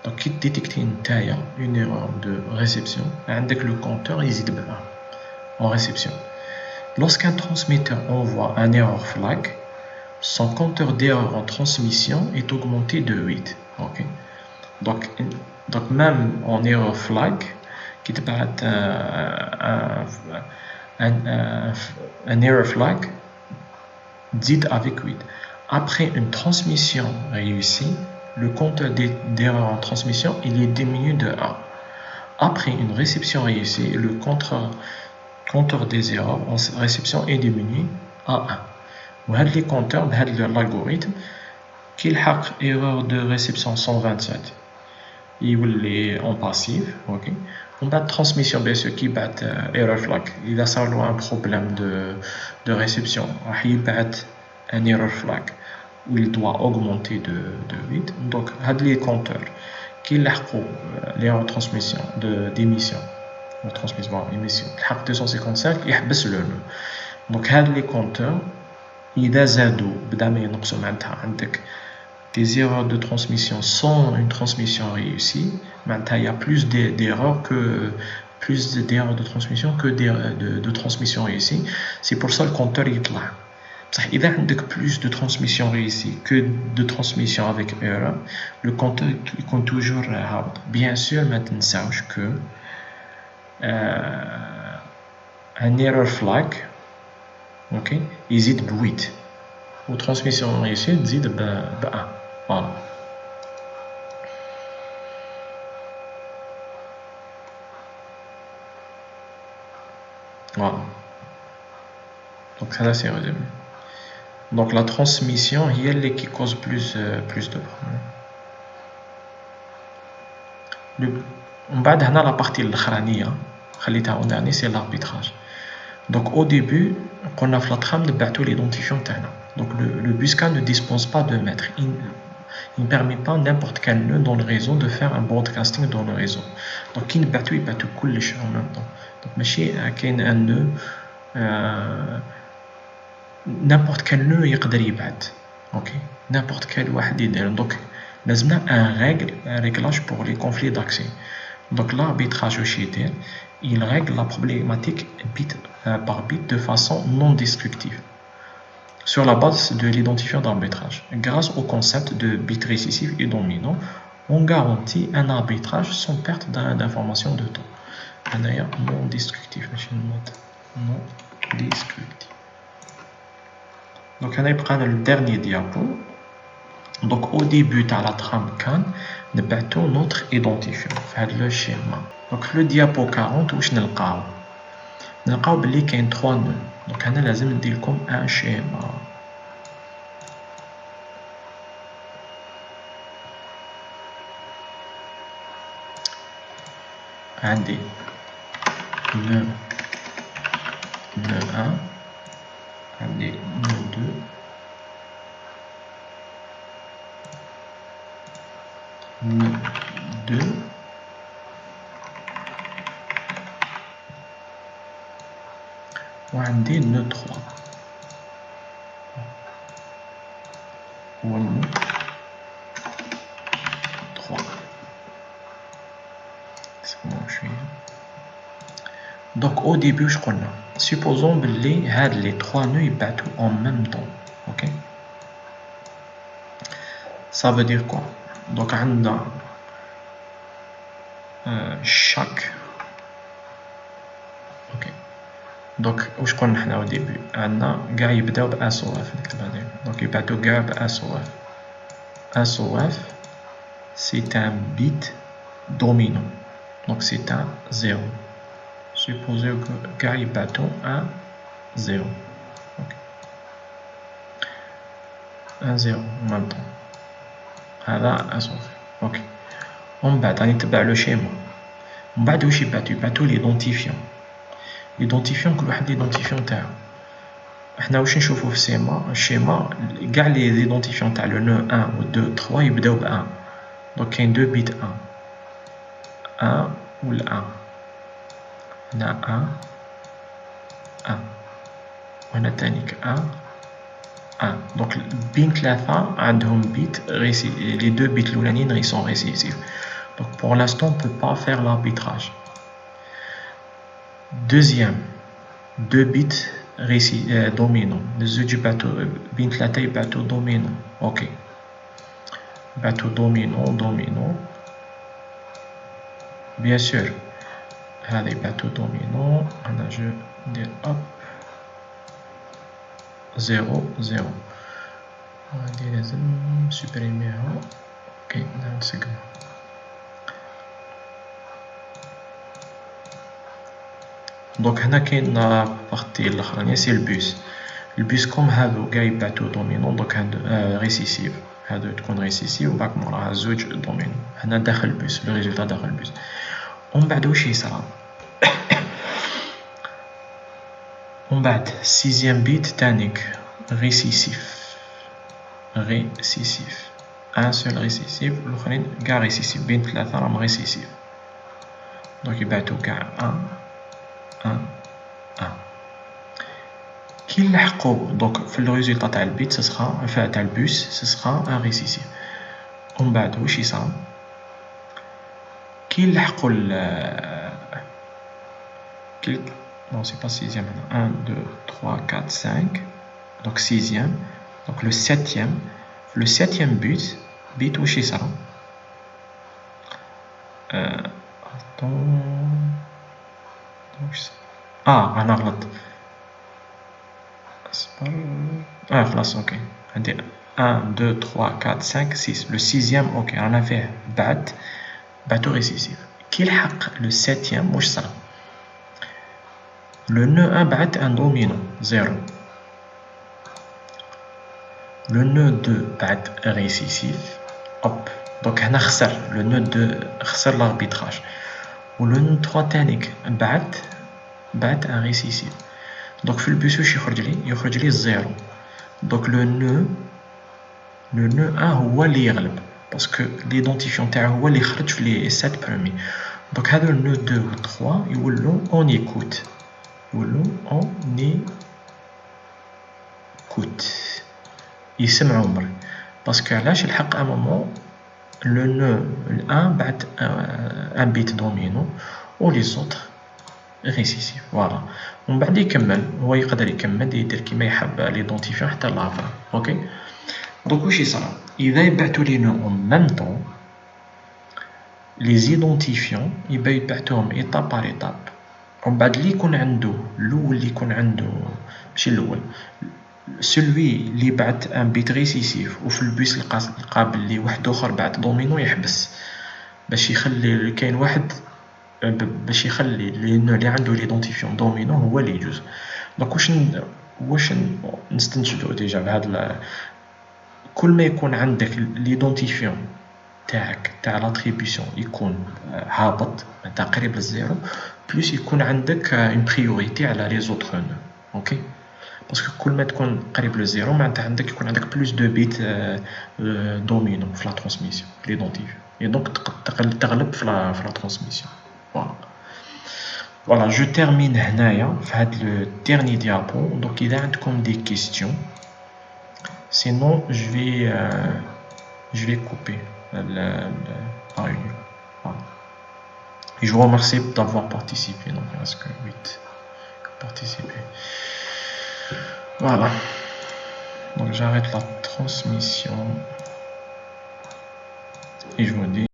Speaker 1: Donc, il détecte une erreur de réception, avec le compteur est de 1 en réception. Lorsqu'un transmetteur envoie un error flag, son compteur d'erreur en transmission est augmenté de 8. Okay? Donc, même en error flag, qui te paraît un error flag, dit avec 8. Après une transmission réussie, le compteur d'erreur en transmission il est diminué de 1. Après une réception réussie, le compteur des erreurs en réception est diminué à 1. Les compteurs de l'algorithme qui a erreur de réception 127 il est en passif. Okay. On a transmission bien sûr qui bat error flag. Il a un problème de réception. Il bat un error flag où il doit augmenter de 8. Donc les compteurs qui ont l'erreur de transmission d'émission. La transmission émission 255 يحبس le nœud. Donc les compteurs إذا زادوا بدا ما ينقصوا معناتها عندك des erreurs de transmission sans une transmission réussie, maintenant il y a plus d'erreurs de transmission que de transmission réussie. C'est pour ça que le compteur il est là. Il y a plus de transmission réussie que de transmission avec erreur. Le compteur il compte toujours bien sûr maintenant que un error flag, ok, il zid de 8. Ou transmission réussie, il zid de 1. Voilà. Voilà. Donc ça là c'est résumé. Donc la transmission, il y a qui cause plus de problèmes. On va dans la partie الأخرانية خليتها en dernier, c'est l'arbitrage. Donc au début, on a fait la trame de battre l'identifiant تاعنا. Donc le buscan ne dispose pas de maître. Il ne permet pas n'importe quel nœud dans le réseau de faire un broadcasting dans le réseau. Donc il battu tout en même temps. Donc ماشي كاين un nœud n'importe quel nœud يقدر يبعث. OK, n'importe quel واحد يدير. Donc لازمنا un réglage pour les conflits d'accès. Donc l'arbitrage au CHD, il règle la problématique bit par bit de façon non destructive sur la base de l'identifiant d'arbitrage. Grâce au concept de bit récessif et dominant, on garantit un arbitrage sans perte d'information de temps. D'ailleurs, non destructif, non destructif. دونك هنا يبقى لنا لو ديرني ديابو. دونك او ديبي تاع لا ترام كان نبعثو نوتر ايدونتيفيون في هاد لو شيما. دونك في لو ديابو 40 واش نلقاو؟ نلقاو بلي كاين 3 نو. دونك هنا لازم نديرلكم ان شيما. عندي نو 1 عندي نو 2 نو 2 وعندي نو 3 و نو 3. اسمعوا شوية. دونك او ديبي واش قلنا؟ سيبوزون بلي هاد لي 3 نو يبعثو اون ميم طون. اوكي ça veut dire quoi؟ دونك عندنا chaque. اوكي دونك واش قلنا حنا او ديبي؟ عندنا كاع يبداو ب اس او اف. نكتب هذيك. دونك يبعثو كاع ب اس او اف. اس او اف c'est un bit dominant. Donc c'est un 0. Supposez que كاع يبعثو un 0. Ok. un 0 en même temps. هذا اس او اف. اوكي ومن بعد غادي نتبع لو شيما. من بعد واش يبعثو ليدونتيفيون. ليدونتيفيون كل واحد ليدونتيفيون تاعو. حنا واش نشوفو في الشيما كاع لي ليدونتيفيون تاع لو نو 1 و 2 3 يبداو ب 1. دونك كاين 2 بيت 1 ولا 1. هنا 1 وهنا تانيك 1. دونك بين ثلاثة عندهم بيت les deux بيت الأولانيين sont récessifs. Donc pour l'instant on ne peut pas faire l'arbitrage. Deuxième, 2 bits dominants. Les deux بين ثلاثة يبعثو dominant. Ok. يبعثو dominant. Bien sûr. هذا يبعثو dominant. أنا جو ندير hop 0 0. هادي لازم نسوبريميها. اوكي نسقمها. دونك هنا كاين بارتي الاخرانية سي البوس. البوس كوم هادو كاع يبعثو دومينون. دونك هادو ريسيسيف. هادو تكون ريسيسيف وبعد موراها زوج دومينون. هنا داخل البوس لو ريزولتا داخل البوس. ومن بعد واش يصرا؟ ومن بعد سيزيام بيت تانيك ريسيسيف. ان سول ريسيسيف الاخرين كاع ريسيسيف. بين ثلاثة راهم ريسيسيف. دونك يبعثو كاع 1 كي نلحقو. دونك في لو ريزولتا تاع البيت سسخا تاع البوس سسخا ان ريسيسيف. ومن بعد واش يصرا؟ كي نلحقو non c'est pas sixième. 1 2 3 4 5. donc sixième. donc le septième bit واش يصرا؟ انا غلط. خلاص اوكي. عندي 1 2 3 4 5 6. لو سيزيام اوكي رانا فيه بعثو ريسيسيف. كي لحق لو سيتيام واش صرا؟ لو نو 1 بعث ان دومينون 0. لو نو 2 بعث ريسيسيف. اوب دونك هنا خسر لو نو 2 خسر لاربيتراج. و لو نو 3 تانيك بعث ان ريسيسيف. دونك في البوس واش يخرج لي 0. دونك لو نو 1 هو اللي يغلب باسكو ليدونتيفيون تاعو هو اللي خرج في لي 7 برومي. دونك هادو نو 2 و 3 يولو اون ايكوت. يسمعوا عمري باسكو علاش الحق ان مومون لو نو الان بعد ان بيت دومينو و لي زوتر ريسيسيف. فوالا ومن بعد يكمل. هو يقدر يكمل يدير كيما يحب ليدونتيفيون حتى لافا. اوكي دونك واش يصرا؟ اذا يبعثوا لي نو اون ميم طون لي زيدونتيفيون يبعثوهم ايطاب بار ايطاب. ومن بعد اللي يكون عنده الاول اللي يكون عنده ماشي الاول celui اللي بعت ان بيت ريسيسيف وفي البيس لقى بلي واحد اخر بعت دومينو يحبس باش يخلي كاين واحد باش يخلي اللي عنده ليدونتيفيون دومينو هو اللي يجوز. دونك واش نستنتجو ديجا بهاد كل ما يكون عندك ليدونتيفيون تاعك تاع لاتريبيسيون يكون هابط معناتها قريب للزيرو بلوس يكون عندك اون بريوريتي على لي زوتر نو. اوكي باسكو كل ما تكون قريب للزيرو معناتها عندك يكون عندك بلوس دو بيت دومينو في لا ترانسميسيون ليدونتيفيون et donc تغلب في لا ترانسميسيون. Voilà, je termine هنايا في هاد le dernier diapo. Donc إذا عندكم des questions, sinon je vais couper la réunion. Voilà. Et je vous remercie d'avoir participé. Donc il reste que 8 participé. Voilà. Donc j'arrête la transmission et je vous dis